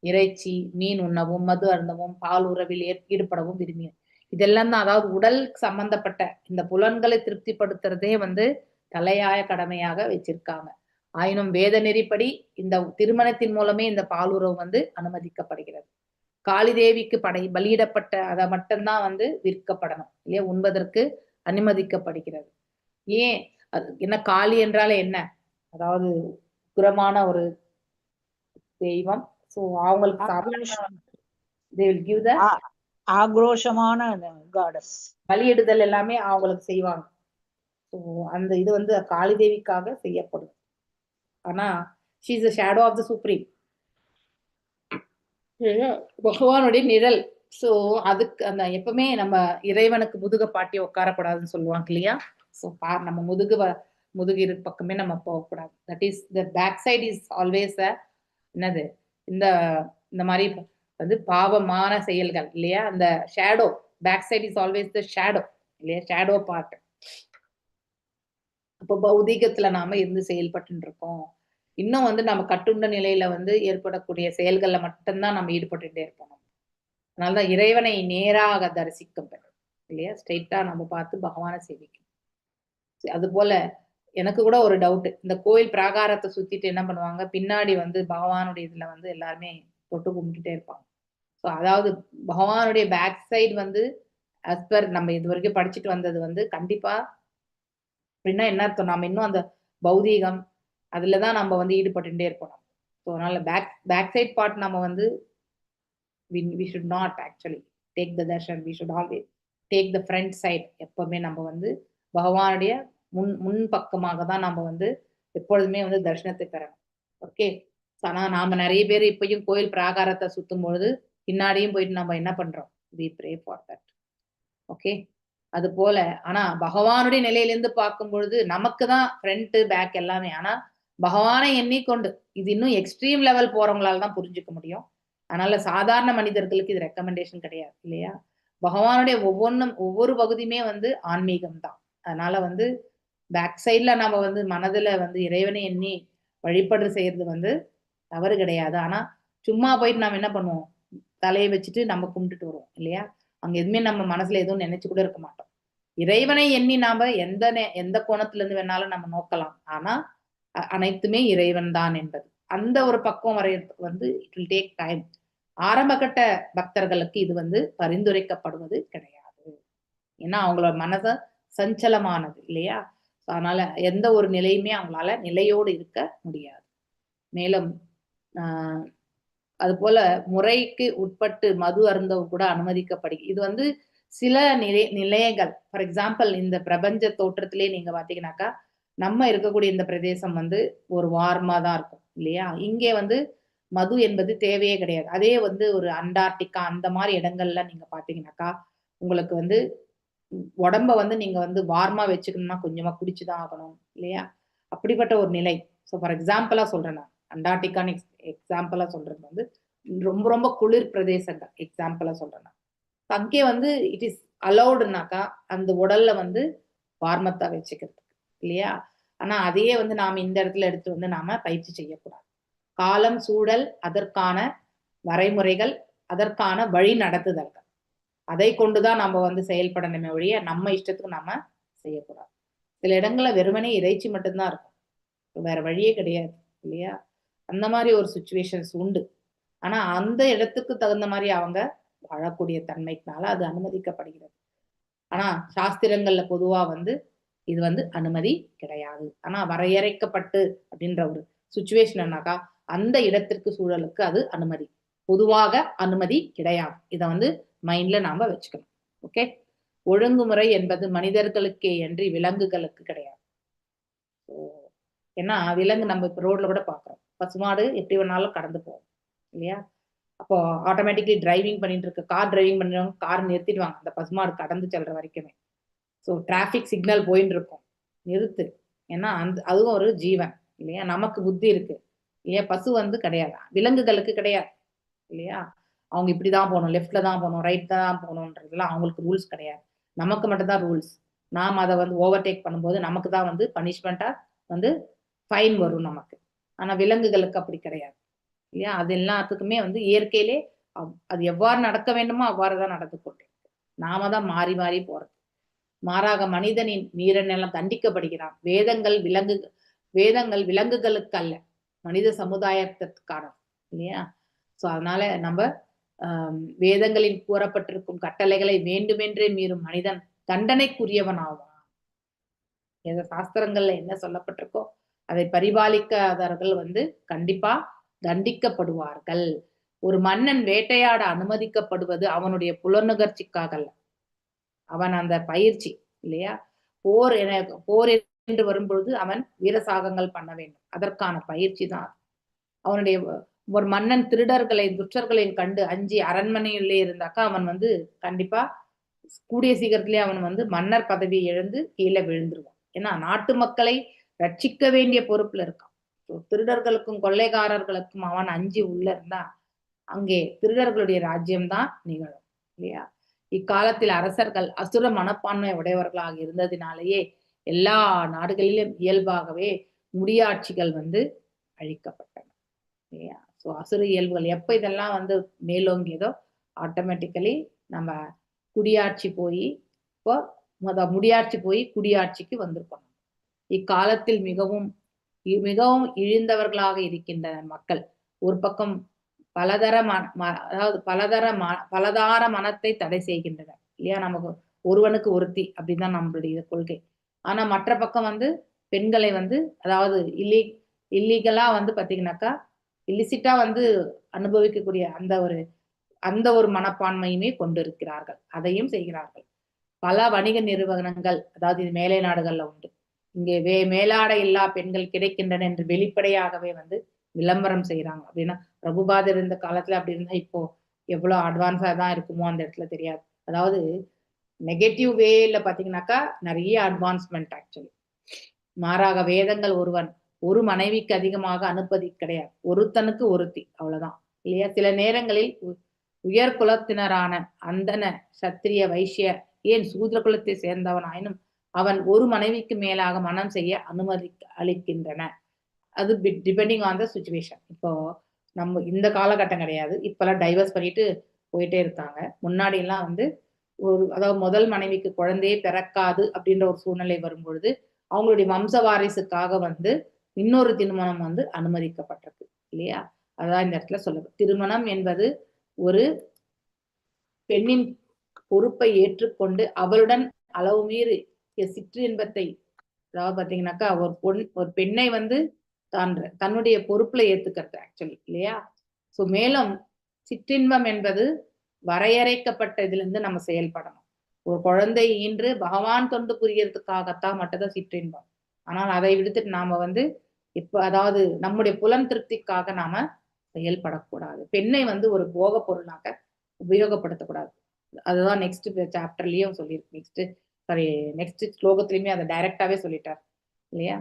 இறைச்சி மீன் உண்ணவும் மது அருந்தவும் பால் உறவில் ஈடுபடவும் விரும்பிய இதெல்லாம் தான், அதாவது உடல் சம்பந்தப்பட்ட இந்த புலன்களை திருப்திப்படுத்துறதே வந்து தலையாய கடமையாக வச்சிருக்காங்க. ஆயினும் வேத நெறிப்படி இந்த திருமணத்தின் மூலமே இந்த பாலுறவு வந்து அனுமதிக்கப்படுகிறது. காளி தேவிக்கு பலியிடப்பட்ட அதை மட்டும்தான் வந்து விற்கப்படணும் இல்லையா, உண்பதற்கு அனுமதிக்கப்படுகிறது. ஏன் அது என்ன? காளி என்றால என்ன? அதாவது உக்கிரமான ஒரு தெய்வம். சோ அவங்களுக்கு ஆக்ரோஷமான காடஸ், பலியிடுதல் எல்லாமே அவங்களுக்கு செய்வாங்க. ஸோ அந்த இது வந்து காளி தேவிக்காக செய்யப்படும். ஆனா she is a shadow of the supreme, பகவானுடைய நிழல். சோ அதுக்கு அந்த எப்பவுமே நம்ம இறைவனுக்கு முதுக பாட்டி உட்காரக்கூடாதுன்னு சொல்லுவாங்க இல்லையா? ஸோ நம்ம முதுகு இரு பக்கமே நம்ம போகக்கூடாது. That is the back side is always என்னது, இந்த மாதிரி வந்து பாவமான செயல்கள் இல்லையா? அந்த shadow, back side is always the shadow இல்லையா? Shadow part. அப்போ பௌதீகத்துல நாம இருந்து செயல்பட்டு இருக்கோம். இன்னும் வந்து நம்ம கட்டுண்ட நிலையில வந்து ஏற்படக்கூடிய செயல்கள்ல மட்டும்தான் நம்ம ஈடுபட்டுட்டே இருப்போம். அதனாலதான் இறைவனை நேராக தரிசிக்கும் இல்லையா? ஸ்ட்ரெயிட்டா நம்ம பார்த்து பகவானை சேவிக்கும். அது போல எனக்கு கூட ஒரு டவுட், இந்த கோயில் பிராகாரத்தை சுத்திட்டு என்ன பண்ணுவாங்க, பின்னாடி வந்து பகவானுடைய இதுல வந்து எல்லாருமே தொட்டு கும்பிட்டுட்டே இருப்பாங்க. ஸோ அதாவது பகவானுடைய பேக் சைடு வந்து as per நம்ம இது வரைக்கும் படிச்சுட்டு வந்தது வந்து கண்டிப்பா அப்படின்னா என்ன அர்த்தம், நம்ம இன்னும் அந்த பௌதீகம் அதுலதான் நம்ம வந்து ஈடுபட்டுட்டே இருப்போம். ஸோ அதனால பேக் சைட் பார்ட் நம்ம வந்து we should not actually take the darshan, we should always take the front side. எப்பவுமே நம்ம வந்து பகவானுடைய முன் பக்கமாக தான் நம்ம வந்து எப்பொழுதுமே வந்து தரிசனத்தை பெறணும். ஓகே, ஆனா நாம நிறைய பேர் இப்பயும் கோயில் பிராகாரத்தை சுத்தும் பொழுது பின்னாடியும் போயிட்டு நம்ம என்ன பண்றோம், we pray for that. Okay, அது போல ஆனா பகவானுடைய நிலையிலிருந்து பார்க்கும் பொழுது நமக்கு தான் ஃப்ரண்ட் பேக் எல்லாமே. ஆனா பகவானை எண்ணிக்கொண்டு இது இன்னும் எக்ஸ்ட்ரீம் லெவல் போறவங்களால தான் புரிஞ்சுக்க முடியும். அதனால சாதாரண மனிதர்களுக்கு இது ரெக்கமெண்டேஷன் கிடையாது இல்லையா? பகவானுடைய ஒவ்வொரு பகுதியுமே வந்து ஆன்மீகம் தான். அதனால வந்து பேக் சைட்ல நம்ம வந்து மனதுல வந்து இறைவனை எண்ணி வழிபாடு செய்யறது வந்து தவறு கிடையாது. ஆனா சும்மா போயிட்டு நாம என்ன பண்ணுவோம்? தலையை வச்சுட்டு நம்ம கும்பிட்டுட்டு வருவோம் இல்லையா? அங்க எதுவுமே நம்ம மனசுல எதுவும் நினைச்சு கூட இருக்க மாட்டோம். இறைவனை எண்ணி நாம எந்த கோணத்துல இருந்து வேணாலும் நம்ம நோக்கலாம். ஆனா அனைத்துமே இறைவன் தான் என்பது. அந்த ஒரு பக்குவம் வரையறதுக்கு வந்து இட் வில் டேக் டைம். ஆரம்பகட்ட பக்தர்களுக்கு இது வந்து பரிந்துரைக்கப்படுவது கிடையாது. ஏன்னா அவங்களோட மனச சஞ்சலமானது இல்லையா? அதனால எந்த ஒரு நிலையுமே அவங்களால நிலையோடு இருக்க முடியாது. மேலும் அது போல முறைக்கு உட்பட்டு மது அருந்தவும் கூட இது வந்து சில நிலையங்கள். ஃபார் எக்ஸாம்பிள் இந்த பிரபஞ்ச தோற்றத்திலே நீங்க பாத்தீங்கன்னாக்கா நம்ம இருக்கக்கூடிய இந்த பிரதேசம் வந்து ஒரு வார்மா தான் இருக்கும் இல்லையா? இங்கே வந்து மது என்பது தேவையே கிடையாது. அதே வந்து ஒரு அண்டார்டிகா அந்த மாதிரி இடங்கள்ல நீங்க பாத்தீங்கன்னாக்கா உங்களுக்கு வந்து உடம்ப வந்து நீங்க வந்து வார்மா வச்சுக்கணும்னா கொஞ்சமா குடிச்சுதான் ஆகணும் இல்லையா? அப்படிப்பட்ட ஒரு நிலை. ஸோ ஃபார் எக்ஸாம்பிளா சொல்றேன் நான். அண்டார்டிகான்னு எக்ஸாம்பிளா சொல்றது வந்து ரொம்ப ரொம்ப குளிர் பிரதேசங்கள் எக்ஸாம்பிளா சொல்றேன் நான். அங்கே வந்து இட் இஸ் அலௌடுனாக்கா அந்த உடல்ல வந்து வார்மத்தா வச்சுக்கிறது இல்லையா? ஆனா அதையே வந்து நாம இந்த இடத்துல எடுத்து வந்து நாம பயிற்சி செய்யக்கூடாது. காலம், சூழல், அதற்கான வரைமுறைகள், அதற்கான வழி நடத்துதல்கள், அதை கொண்டுதான் நம்ம வந்து செயல்படணுமே ஒழிய நம்ம இஷ்டத்துக்கு நாம செய்யக்கூடாது. சில இடங்கள்ல வெறுமனே இறைச்சி மட்டும்தான் இருக்கும், வேற வழியே கிடையாது இல்லையா? அந்த மாதிரி ஒரு சுச்சுவேஷன்ஸ் உண்டு. ஆனா அந்த இடத்துக்கு தகுந்த மாதிரி அவங்க வாழக்கூடிய தன்மைக்குனால அது அனுமதிக்கப்படுகிறது. ஆனா சாஸ்திரங்கள்ல பொதுவா வந்து இது வந்து அனுமதி கிடையாது. ஆனா வரையறைக்கப்பட்டு அப்படின்ற ஒரு சுச்சுவேஷன் என்னாக்கா அந்த இடத்திற்கு சூழலுக்கு அது அனுமதி, பொதுவாக அனுமதி கிடையாது. இத வந்து மைண்ட்ல நாம வச்சுக்கணும். ஓகே. ஒழுங்குமுறை என்பது மனிதர்களுக்கே அன்றி விலங்குகளுக்கு கிடையாது. ஏன்னா விலங்கு நம்ம இப்ப ரோட்ல கூட பாக்குறோம், பசுமாடு எப்படி வேணாலும் கடந்து போகும் இல்லையா? அப்போ ஆட்டோமேட்டிக்லி டிரைவிங் பண்ணிட்டு இருக்க கார் டிரைவிங் பண்றவங்க கார் நிறுத்திடுவாங்க அந்த பசுமாடு கடந்து செல்ற வரைக்குமே. ஸோ டிராபிக் சிக்னல் போயின்னு இருக்கும், நிறுத்து. ஏன்னா அதுவும் ஒரு ஜீவன் இல்லையா? நமக்கு புத்தி இருக்கு இல்லையா? பசு வந்து கிடையாது, விலங்குகளுக்கு கிடையாது இல்லையா? அவங்க இப்படிதான் போகணும், லெஃப்ட்ல தான் போகணும், ரைட் தான் போகணுன்றதுலாம் அவங்களுக்கு ரூல்ஸ் கிடையாது. நமக்கு மட்டும்தான் ரூல்ஸ். நாம் அதை வந்து ஓவர்டேக் பண்ணும்போது நமக்கு தான் வந்து பனிஷ்மெண்டா வந்து ஃபைன் வரும் நமக்கு. ஆனா விலங்குகளுக்கு அப்படி கிடையாது இல்லையா? அது எல்லாத்துக்குமே வந்து இயற்கையிலே அது எவ்வாறு நடக்க வேண்டுமோ அவ்வாறுதான் நடந்து கொண்டே. நாம தான் மாறி மாறி போறது. மாறாக மனிதனின் மீறலெல்லாம் தண்டிக்கப்படுகிறான். வேதங்கள் விலங்குகளுக்கு அல்ல, மனித சமுதாயத்திற்கான இல்லையா? சோ அதனால நம்ம வேதங்களில் கூறப்பட்டிருக்கும் கட்டளைகளை வேண்டுமென்றே மீறும் மனிதன் தண்டனைக்குரியவன் ஆவான். எந்த சாஸ்திரங்கள்ல என்ன சொல்லப்பட்டிருக்கோ அதை பரிபாலிக்காதவர்கள் வந்து கண்டிப்பா தண்டிக்கப்படுவார்கள். ஒரு மன்னன் வேட்டையாட அனுமதிக்கப்படுவது அவனுடைய புலனுகர்ச்சிக்காக அல்ல, அவன் அந்த பயிற்சி இல்லையா? போர் என்று வரும்பொழுது அவன் வீரசாகங்கள் பண்ண வேண்டும், அதற்கான பயிற்சி தான். அவனுடைய ஒரு மன்னன் துஷ்டர்களையும் கண்டு அஞ்சி அரண்மனையிலே இருந்தாக்கா அவன் வந்து கண்டிப்பா கூடிய சீக்கிரத்திலே அவன் வந்து மன்னர் பதவியை இழந்து கீழே விழுந்துருவான். ஏன்னா நாட்டு மக்களை ரட்சிக்க வேண்டிய பொறுப்புல இருக்கான். திருடர்களுக்கும் கொள்ளைக்காரர்களுக்கும் அவன் அஞ்சி உள்ள இருந்தா அங்கே திருடர்களுடைய ராஜ்யம்தான் நிகழும் இல்லையா? இக்காலத்தில் அரசர்கள் அசுர மனப்பான்மை உடையவர்களாக இருந்ததினாலேயே எல்லா நாடுகளிலும் இயல்பாகவே முடியாட்சிகள் வந்து அழிக்கப்பட்டன இல்லையா? ஸோ அசுர இயல்புகள் எப்ப இதெல்லாம் வந்து மேலோங்கியதோ ஆட்டோமேட்டிக்கலி நம்ம குடியாட்சி போய் இப்போ முடியாட்சி போய் குடியாட்சிக்கு வந்திருக்கோம். இக்காலத்தில் மிகவும் மிகவும் இழிந்தவர்களாக இருக்கின்ற மக்கள் ஒரு பக்கம் பலதார மனத்தை தடை செய்கின்றனர் இல்லையா? நமக்கு ஒருவனுக்கு ஒருத்தி அப்படிதான் நம்மளுடைய கொள்கை. ஆனா மற்ற பக்கம் வந்து பெண்களை வந்து அதாவது இல்லீகலா வந்து பாத்தீங்கன்னாக்கா இல்லிசிட்டா வந்து அனுபவிக்கக்கூடிய அந்த ஒரு மனப்பான்மையுமே கொண்டு இருக்கிறார்கள், அதையும் செய்கிறார்கள். பல வணிக நிறுவனங்கள் அதாவது இது மேலை நாடுகள்ல உண்டு. இங்கே மேலாடை இல்லா பெண்கள் கிடைக்கின்றன என்று வெளிப்படையாகவே வந்து விளம்பரம் செய்யறாங்க. அப்படின்னா பிரபுபாதர் இருந்த காலத்துல அப்படி இருந்தா இப்போ எவ்வளவு அட்வான்ஸா தான் இருக்குமோ அந்த இடத்துல தெரியாது. அதாவது நெகட்டிவ் வேல பாத்தீங்கன்னாக்கா நிறைய அட்வான்ஸ்மெண்ட் ஆக்சுவலி. மாறாக வேதங்கள் ஒரு மனைவிக்கு அதிகமாக அனுப்பதி கிடையாது. ஒருத்தனுக்கு ஒருத்தி, அவ்வளவுதான் இல்லையா? சில நேரங்களில் உயர் குலத்தினரான அந்தன சத்திரிய வைசிய ஏன் சூத்ர குலத்தை சேர்ந்தவன் ஆயினும் அவன் ஒரு மனைவிக்கு மேலாக மனம் செய்ய அனுமதி அளிக்கின்றன. அது டிபெண்டிங் ஆன் த சுச்சுவேஷன். இப்போ நம்ம இந்த காலகட்டம் கிடையாது, இப்பெல்லாம் டைவர்ஸ் பண்ணிட்டு போயிட்டே இருக்காங்க. முன்னாடி எல்லாம் அதாவது முதல் மனைவிக்கு குழந்தையே பிறக்காது அப்படின்ற ஒரு சூழ்நிலை வரும்பொழுது அவங்களுடைய வம்ச வாரிசுக்காக இன்னொரு திருமணம் அனுமதிக்கப்பட்டிருக்கு இல்லையா? அதான் இந்த இடத்துல சொல்ல திருமணம் என்பது ஒரு பெண்ணின் பொறுப்பை ஏற்றுக்கொண்டு அவளுடன் அளவு மீறி சிற்றின்பத்தை, அதாவது பாத்தீங்கன்னாக்கா ஒரு பெண்ணை தன்னுடைய பொறுப்புல ஏத்துக்கிறது ஆக்சுவலி இல்லையா? சோ மேலும் சிற்றின்பம் என்பது வரையறைக்கப்பட்ட இதுல இருந்து நம்ம செயல்படணும். ஒரு குழந்தை ஈன்று பகவான் தொண்டு புரியறதுக்காகத்தான் மட்டும்தான் சிற்றின்பம். ஆனால் அதை விடுத்துட்டு நாம இப்ப அதாவது நம்முடைய புலன் திருப்திக்காக நாம செயல்படக்கூடாது. பெண்ணை ஒரு போக பொருளாக உபயோகப்படுத்தக்கூடாது. அதுதான் நெக்ஸ்ட் சாப்டர்லயும் சொல்லியிருக்கு. நெக்ஸ்ட் ஸ்லோகத்திலுமே அதை டைரக்டாவே சொல்லிட்டார் இல்லையா?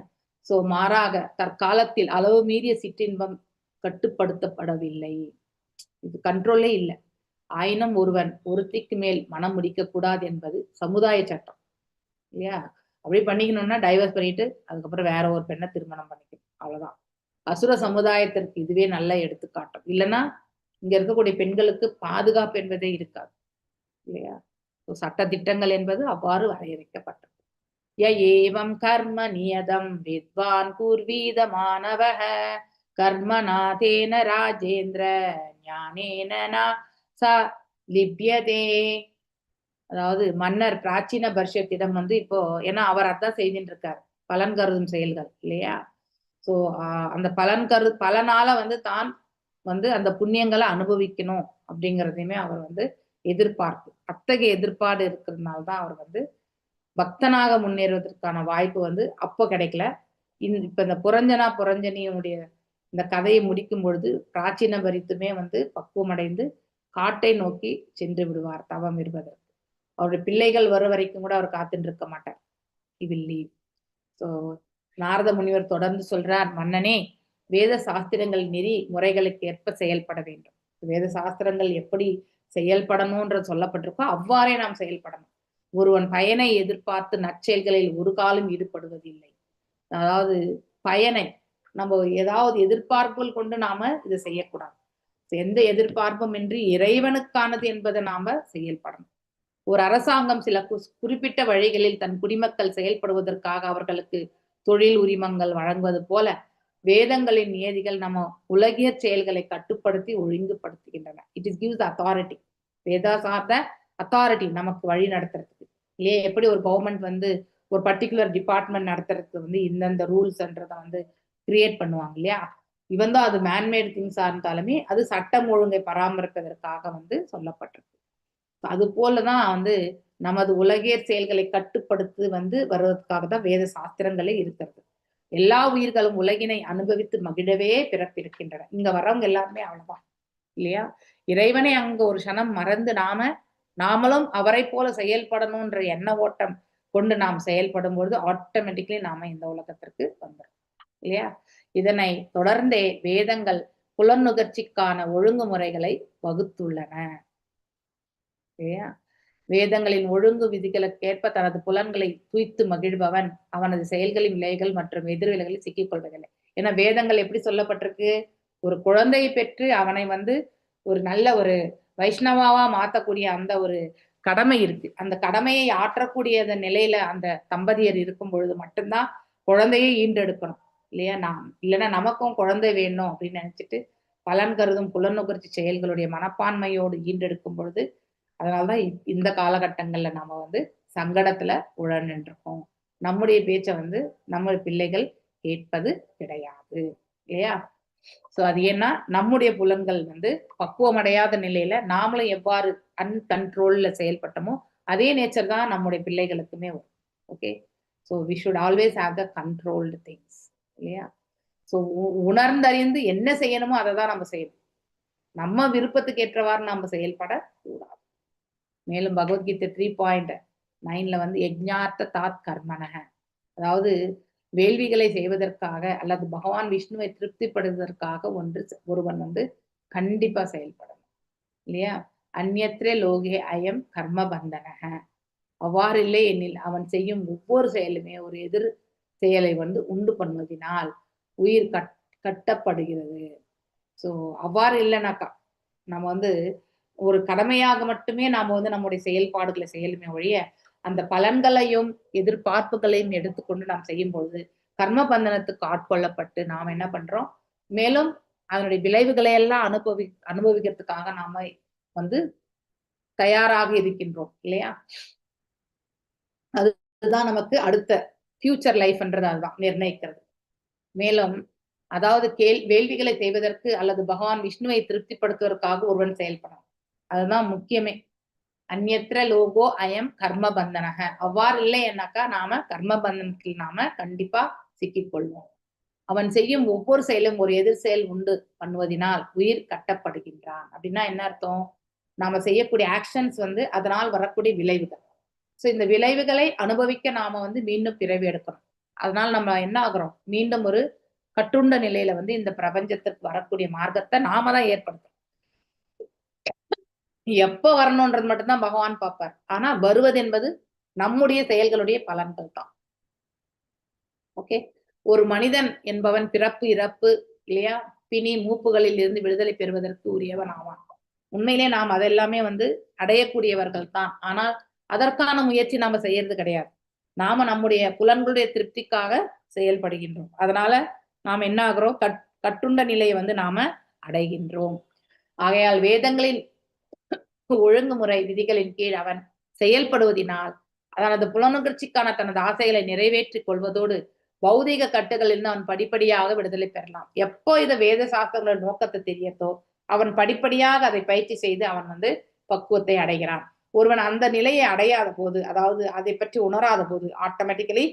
சோ மாறாக தற்காலத்தில் அளவு மீறிய சிற்றின்பம் கட்டுப்படுத்தப்படவில்லை, இது கண்ட்ரோலே இல்லை. ஆயினும் ஒருவன் ஒருத்திக்கு மேல் மனம் முடிக்க கூடாது என்பது சமுதாய சட்டம் இல்லையா? அப்படி பண்ணிக்கணும்னா டைவர்ஸ் பண்ணிட்டு அதுக்கப்புறம் வேற ஒரு பெண்ணை திருமணம் பண்ணிக்கணும், அவ்வளவுதான். அசுர சமுதாயத்திற்கு இதுவே நல்ல எடுத்துக்காட்டும். இல்லைன்னா இங்க இருக்கக்கூடிய பெண்களுக்கு பாதுகாப்பு என்பதே இருக்காது இல்லையா? சட்ட திட்டங்கள் என்பது அவ்வாறு வரையறுக்கப்பட்டது. ஏவம் கர்ம நியதம் வித்வான் கூர்வீத மாணவஹ கர்மநாதேன ராஜேந்திர ஞானேன ச லிப்யதே. அதாவது மன்னர் பிராச்சீன பர்ஷத்திடம் இப்போ ஏன்னா அவர் அதான் செய்துட்டு இருக்காரு, பலன் கருதும் செயல்கள் இல்லையா? சோ அந்த பலனால தான் அந்த புண்ணியங்களை அனுபவிக்கணும் அப்படிங்கிறதையுமே அவர் எதிர்பார்ப்பு, அத்தகைய எதிர்ப்பாடு இருக்கிறதுனால்தான் அவர் பக்தனாக முன்னேறுவதற்கான வாய்ப்பு அப்போ கிடைக்கல. இப்ப இந்த புரஞ்சனியுடைய இந்த கதையை முடிக்கும் பொழுது பிராச்சீன பரித்துமே பக்குவம் அடைந்து காட்டை நோக்கி சென்று விடுவார் தவம் இருப்பதற்கு. அவருடைய பிள்ளைகள் வர வரைக்கும் கூட அவர் காத்துட்டு இருக்க மாட்டார். He will leave. So Narada முனிவர் தொடர்ந்து சொல்றார், மன்னனே வேத சாஸ்திரங்கள் நெறி முறைகளுக்கு ஏற்ப செயல்பட வேண்டும். வேத சாஸ்திரங்கள் எப்படி செயல்படணும்ன்ற சொல்லப்பட்டிருக்கோ அவ்வாறே நாம் செயல்படணும். ஒருவன் பயனை எதிர்பார்த்து நற்செயல்களில் ஒரு காலம் ஈடுபடுவதில்லை. அதாவது பயனை நம்ம ஏதாவது எதிர்பார்ப்புகள் கொண்டு நாம இதை செய்யக்கூடாது. எந்த எதிர்பார்ப்பும் இன்றி இறைவனுக்கானது என்பதை நாம செயல்படணும். ஒரு அரசாங்கம் சில குறிப்பிட்ட வழிகளில் தன் குடிமக்கள் செயல்படுவதற்காக அவர்களுக்கு தொழில் உரிமங்கள் வழங்குவது போல வேதங்களின் நியதிகள் நம்ம உலகிய செயல்களை கட்டுப்படுத்தி ஒழுங்குபடுத்துகின்றன. It is gives authority. Veda சார்ந்த அத்தாரிட்டி நமக்கு வழி நடத்துறதுக்கு இல்லையே? எப்படி ஒரு கவர்மெண்ட் ஒரு பர்டிகுலர் டிபார்ட்மெண்ட் நடத்துறதுக்கு இந்தந்த ரூல்ஸ்ன்றதை கிரியேட் பண்ணுவாங்க இல்லையா? இவன் தான் அது மேன்மேட் திங்ஸா இருந்தாலுமே அது சட்டம் ஒழுங்கை பராமரிப்பதற்காக சொல்லப்பட்டிருக்கு. அது போலதான் நமது உலகியற் செயல்களை கட்டுப்படுத்தி வருவதற்காக தான் வேத சாஸ்திரங்களே இருக்கிறது. எல்லா உயிர்களும் உலகினை அனுபவித்து மகிழவே பிறப்பிருக்கின்றன. இங்க வர்றவங்க எல்லாருமே அவ்வளவுதான் இல்லையா? இறைவனை அங்க ஒரு க்ஷணம் மறந்து நாமளும் அவரை போல செயல்படணும்ன்ற எண்ண ஓட்டம் கொண்டு நாம் செயல்படும் பொழுது ஆட்டோமேட்டிக்லி நாம இந்த உலகத்திற்கு வந்துடும் இல்லையா? இதனை தொடர்ந்தே வேதங்கள் புலனுகர்ச்சிக்கான ஒழுங்குமுறைகளை வகுத்துள்ளன இல்லையா? வேதங்களின் ஒழுங்கு விதிகளுக்கேற்ப தனது புலன்களை தூய்த்து மகிழ்பவன் அவனது செயல்களின் விலைகள் மற்றும் எதிர்விலைகளில் சிக்கிக் கொள்வதில்லை. ஏன்னா வேதங்கள் எப்படி சொல்லப்பட்டிருக்கு? ஒரு குழந்தையை பெற்று அவனை ஒரு நல்ல ஒரு வைஷ்ணவாவா மாத்தக்கூடிய அந்த ஒரு கடமை இருக்கு. அந்த கடமையை ஆற்றக்கூடிய நிலையில அந்த தம்பதியர் இருக்கும் பொழுது மட்டும்தான் குழந்தையை ஈண்டெடுக்கணும் இல்லையா? இல்லைன்னா நமக்கும் குழந்தை வேணும் அப்படின்னு நினைச்சிட்டு பலன் கருதும் புலனுகர்ச்சி செயல்களுடைய மனப்பான்மையோடு ஈண்டெடுக்கும் பொழுது அதனாலதான் இந்த காலகட்டங்கள்ல நாம சங்கடத்துல உழன்றிருக்கோம். நம்முடைய பேச்ச நம்ம பிள்ளைகள் கேட்பது கிடையாது இல்லையா? சோ அது ஏன்னா நம்முடைய புலன்கள் பக்குவம் அடையாத நிலையில நாமளும் எவ்வாறு அன்கண்ட்ரோல்ல செயல்பட்டோமோ அதே நேச்சர் தான் நம்முடைய பிள்ளைகளுக்குமே வரும். Okay, so we should always have the controlled things இல்லையா? ஸோ உணர்ந்தறிந்து என்ன செய்யணுமோ அதை தான் நம்ம செய்யணும். நம்ம விருப்பத்துக்கு ஏற்றவாறு நம்ம செயல்பட கூடாது. மேலும் பகவத்கீதை 3.9 வந்து யஜ்ஞார்த்த தாத் கர்மனக, அதாவது வேள்விகளை செய்வதற்காக அல்லது பகவான் விஷ்ணுவை திருப்திப்படுவதற்காக ஒருவன் வந்து கண்டிப்பா செயல்படணும் இல்லையா. அந்யத்ரே லோகே அயம் கர்ம பந்தனக, அவ்வாறு இல்லை எனில் அவன் செய்யும் ஒவ்வொரு செயலுமே ஒரு எதிர் செயலை வந்து உண்டு பண்ணுவதினால் உயிர் கட்டப்படுகிறது. ஸோ அவ்வாறு இல்லைனாக்கா நம்ம வந்து ஒரு கடமையாக மட்டுமே நாம வந்து நம்முடைய செயல்பாடுகளை செய்யலுமே ஒழிய அந்த பலன்களையும் எதிர்பார்ப்புகளையும் எடுத்துக்கொண்டு நாம் செய்யும் பொழுது கர்ம பந்தனத்துக்கு ஆட்கொள்ளப்பட்டு நாம் என்ன பண்றோம், மேலும் அதனுடைய விளைவுகளை எல்லாம் அனுபவிக்கிறதுக்காக நாம வந்து தயாராக இருக்கின்றோம் இல்லையா. அதுதான் நமக்கு அடுத்த ஃபியூச்சர் லைஃப்ன்றது அதுதான் நிர்ணயிக்கிறது. மேலும் அதாவது வேள்விகளை செய்வதற்கு அல்லது பகவான் விஷ்ணுவை திருப்திப்படுத்துவதற்காக ஒருவன் செயல்படும், அதுதான் முக்கியமே. அந்யத்ர லோகோ அயம் கர்ம பந்தனக, அவ்வாறு இல்லைன்னாக்கா நாம கர்ம பந்தனத்தில் நாம கண்டிப்பா சிக்கிக்கொள்வோம். அவன் செய்யும் ஒவ்வொரு செயலும் ஒரு எதிர் செயல் உண்டு பண்ணுவதினால் உயிர் கட்டப்படுகின்றான். அப்படின்னா என்ன அர்த்தம், நாம செய்யக்கூடிய ஆக்ஷன்ஸ் வந்து அதனால் வரக்கூடிய விளைவுகள். சோ இந்த விளைவுகளை அனுபவிக்க நாம வந்து மீண்டும் பிறவி எடுக்கணும். அதனால நம்ம என்ன ஆகுறோம், மீண்டும் ஒரு கட்டுண்ட நிலையில வந்து இந்த பிரபஞ்சத்திற்கு வரக்கூடிய மார்க்கத்தை நாம தான் ஏற்படுத்தணும். எப்ப வரணும்ன்றது மட்டும்தான் பகவான் பார்ப்பார். ஆனா வருவது என்பது நம்முடைய செயல்களுடைய பலன்கள் தான். ஓகே, ஒரு மனிதன் என்பவன் பிறப்பு இறப்பு இல்லையா பிணி மூப்புகளில் இருந்து விடுதலை பெறுவதற்கு உரியவன் ஆவான். உண்மையிலே நாம் அதெல்லாமே வந்து அடையக்கூடியவர்கள் தான். ஆனால் அதற்கான முயற்சி நாம செய்யறது கிடையாது. நாம நம்முடைய புலன்களுடைய திருப்திக்காக செயல்படுகின்றோம். அதனால நாம் என்ன ஆகிறோம், கட்டுண்ட நிலையை வந்து நாம அடைகின்றோம். ஆகையால் வேதங்களின் ஒழுங்குமுறை விதிகளின் கீழ் அவன் செயல்படுவதினால் தனது புலனுணர்ச்சிக்கான தனது ஆசைகளை நிறைவேற்றிக் கொள்வதோடு பௌதிக கட்டுகளிலிருந்து அவன் படிப்படியாக விடுதலை பெறலாம். எப்போ இதை வேத சாஸ்திரங்களோட நோக்கத்தை தெரியத்தோ அவன் படிப்படியாக அதை பயிற்சி செய்து அவன் வந்து பக்குவத்தை அடைகிறான். ஒருவன் அந்த நிலையை அடையாத போது, அதாவது அதை பற்றி உணராத போது ஆட்டோமேட்டிக்கலி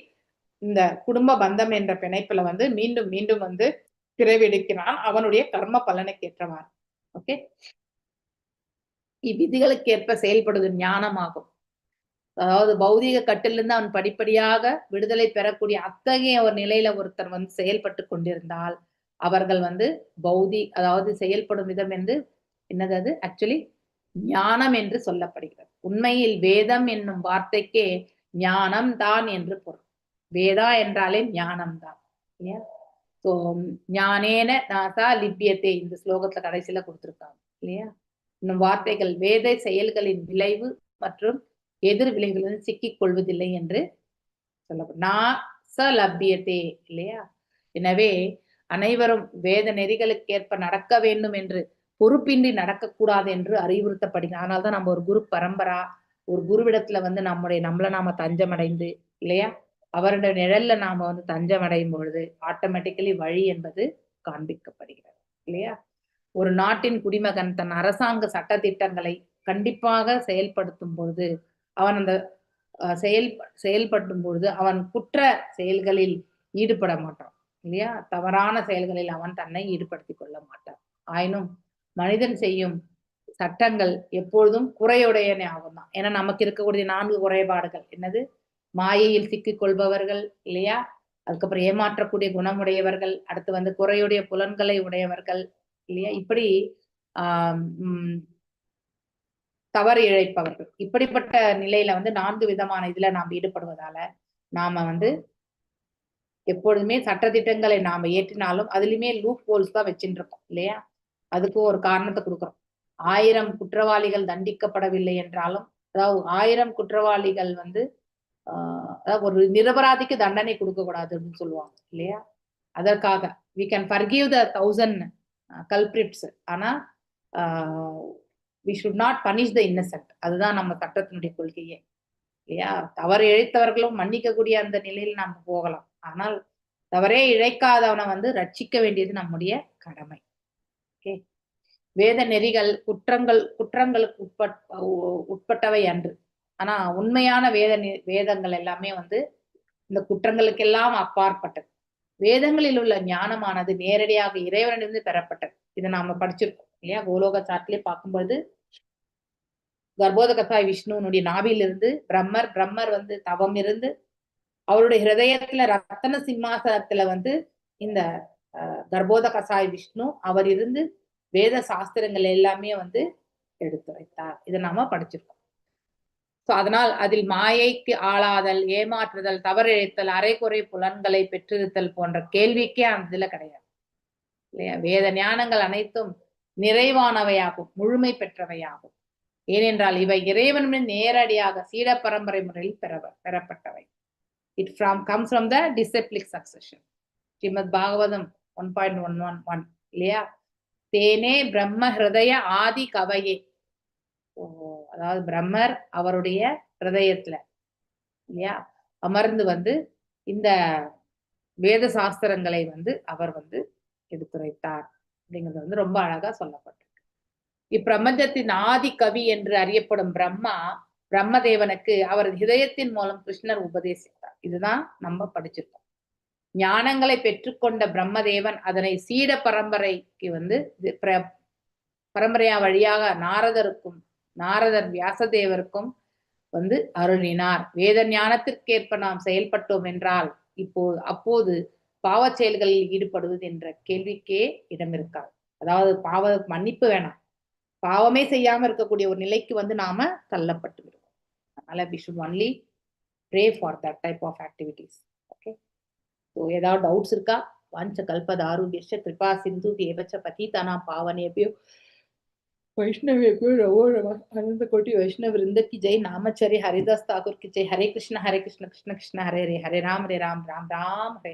இந்த குடும்ப பந்தம் என்ற பிணைப்புல வந்து மீண்டும் மீண்டும் வந்து பிறவெடுக்கிறான் அவனுடைய கர்ம பலனுக்கு ஏற்றவாறு. ஓகே, இவ்விதிகளுக்கு ஏற்ப செயல்படுவது ஞானமாகும். அதாவது பௌதிக கட்டிலிருந்து அவன் படிப்படியாக விடுதலை பெறக்கூடிய அத்தகைய ஒரு நிலையில ஒருத்தர் வந்து செயல்பட்டு கொண்டிருந்தால் அவர்கள் வந்து அதாவது செயல்படும் விதம் என்று என்னது, அது ஆக்சுவலி ஞானம் என்று சொல்லப்படுகிறது. உண்மையில் வேதம் என்னும் வார்த்தைக்கே ஞானம் தான் என்று பொருள். வேதா என்றாலே ஞானம் தான் இல்லையா. சோ ஞானேன நாசா லிப்பியத்தை இந்த ஸ்லோகத்துல கடைசியில கொடுத்திருக்காங்க இல்லையா. இன்னும் வார்த்தைகள் வேத செயல்களின் விளைவு மற்றும் எதிர் விளைவுகளில் சிக்கிக் கொள்வதில்லை என்று சொல்லப்படும். லப்பியத்தே இல்லையா. எனவே அனைவரும் வேத நெறிகளுக்கேற்ப நடக்க வேண்டும் என்று பொறுப்பின்றி நடக்கக்கூடாது என்று அறிவுறுத்தப்படுகிறது. அதனால்தான் நம்ம ஒரு குரு பரம்பரா ஒரு குருவிடத்துல வந்து நம்மள நாம தஞ்சம் அடைந்து இல்லையா அவருடைய நிழல்ல நாம வந்து தஞ்சம் அடையும் பொழுது ஆட்டோமேட்டிக்கலி வழி என்பது காண்பிக்கப்படுகிறது இல்லையா. ஒரு நாட்டின் குடிமகன் தன் அரசாங்க சட்ட திட்டங்களை கண்டிப்பாக செயல்படுத்தும் பொழுது அவன் அந்த செயல்படும் பொழுது அவன் குற்ற செயல்களில் ஈடுபட மாட்டான் இல்லையா. தவறான செயல்களில் அவன் தன்னை ஈடுபடுத்திக் கொள்ள மாட்டான். ஆயினும் மனிதன் செய்யும் சட்டங்கள் எப்பொழுதும் குறையுடையனே ஆகும் தான். ஏன்னா நமக்கு இருக்கக்கூடிய 4 குறைபாடுகள் என்னது, மாயையில் சிக்கிக் கொள்பவர்கள் இல்லையா, அதுக்கப்புறம் ஏமாற்றக்கூடிய குணமுடையவர்கள், அடுத்து வந்து குறையுடைய புலன்களை உடையவர்கள் இல்லையா, இப்படி தவறு இழைப்பவர்கள். இப்படிப்பட்ட நிலையில வந்து 4 விதமான இதுல நாம் ஈடுபடுவதால நாம வந்து எப்பொழுதுமே சட்டத்திட்டங்களை நாம ஏற்றினாலும் அதுலயுமே லூப் ஹோல்ஸ் தான் வச்சுட்டு இருக்கோம் இல்லையா. அதுக்கு ஒரு காரணத்தை கொடுக்குறோம். 1000 குற்றவாளிகள் தண்டிக்கப்படவில்லை என்றாலும், அதாவது 1000 குற்றவாளிகள் வந்து அதாவது ஒரு நிரபராதிக்கு தண்டனை கொடுக்க கூடாதுன்னு சொல்லுவாங்க இல்லையா. அதற்காக we can forgive the 1000 culprits, ஆனா we should not punish the innocent. அதுதான் நம்ம சட்டத்தினுடைய கொள்கையே இல்லையா. தவறு இழைத்தவர்களும் மன்னிக்கக்கூடிய அந்த நிலையில் நாம் போகலாம். ஆனால் தவறே இழைக்காதவனை வந்து ரட்சிக்க வேண்டியது நம்முடைய கடமை. ஓகே, வேத நெறிகள் குற்றங்களுக்கு உட்பட்டவை அன்று. ஆனா உண்மையான வேதங்கள் எல்லாமே வந்து இந்த குற்றங்களுக்கெல்லாம் அப்பாற்பட்டது. வேதங்களில் உள்ள ஞானமானது நேரடியாக இறைவனிலிருந்து பெறப்பட்டது. இதை நாம படிச்சிருக்கோம் இல்லையா. கோலோக சாட்டிலே பார்க்கும்போது கர்ப்போதகத்தாய் விஷ்ணுனுடைய நாபியிலிருந்து பிரம்மர் வந்து தவம் இருந்து அவருடைய ஹிருதயத்துல ரத்தன சிம்மாசனத்துல வந்து இந்த கர்ப்போதகசாய் விஷ்ணு அவர் இருந்து வேத சாஸ்திரங்கள் எல்லாமே வந்து எடுத்துரைத்தார். இதை நாம படிச்சிருக்கோம். சோ அதனால் அதில் மாயைக்கு ஆளாதல், ஏமாற்றுதல், தவறிழைத்தல், அரைகுறை புலன்களை பெற்றிருத்தல் போன்ற கேள்விக்கே அந்த இதுல கிடையாது இல்லையா? வேத ஞானங்கள் அனைத்தும் நிறைவானவையாகும், முழுமை பெற்றவையாகும். ஏனென்றால் இவை இறைவனின் நேரடியாக சீட பரம்பரை முறையில் பெறப்பட்டவை. It comes from the disciplic succession. Srimad Bhagavatam 1.111 இல்லையா? தேனே பிரம்ம ஹிருதய ஆதி கவையே. அதாவது பிரம்மர் அவருடைய ஹிருதயத்துல இல்லையா அமர்ந்து வந்து இந்த வேத சாஸ்திரங்களை வந்து அவர் வந்து எடுத்துரைத்தார் அப்படிங்கிறது வந்து ரொம்ப அழகா சொல்லப்பட்டிருக்கு. இப்பிரபஞ்சத்தின் ஆதி கவி என்று அறியப்படும் பிரம்மதேவனுக்கு அவர் ஹிருதயத்தின் மூலம் கிருஷ்ணர் உபதேசித்தார். இதுதான் நம்ம படிச்சிருக்கோம். ஞானங்களை பெற்றுக்கொண்ட பிரம்மதேவன் அதனை சீட பரம்பரைக்கு வந்து பரம்பரையா வழியாக நாரதர் வியாசதேவருக்கும் வந்து அருளினார். வேத ஞானத்திற்கேற்ப நாம் செயல்பட்டோம் என்றால் அப்போது பாவ செயல்களில் ஈடுபடுவது என்ற கேள்விக்கே இடம் இருக்காது. அதாவது மன்னிப்பு வேணாம், பாவமே செய்யாம இருக்கக்கூடிய ஒரு நிலைக்கு வந்து நாம தள்ளப்பட்டு விடுவோம். அதனால we should only pray for that type of activities. Okay, so ஏதாவது டவுட்ஸ் இருக்கா? வாஞ்ச கல்பதாருண்யஸ்ய கிருபா சிந்து தேவச்ச பதீதானாம் பாவனேபியோ वैष्णवेभ्यो नमो नमः। अनंत कोटि वैष्णव वृंद की जय। नामचर्य हरिदास ठाकुर की जय। हरे कृष्ण कृष्ण कृष्ण हरे हरे, हरे राम राम राम हरे।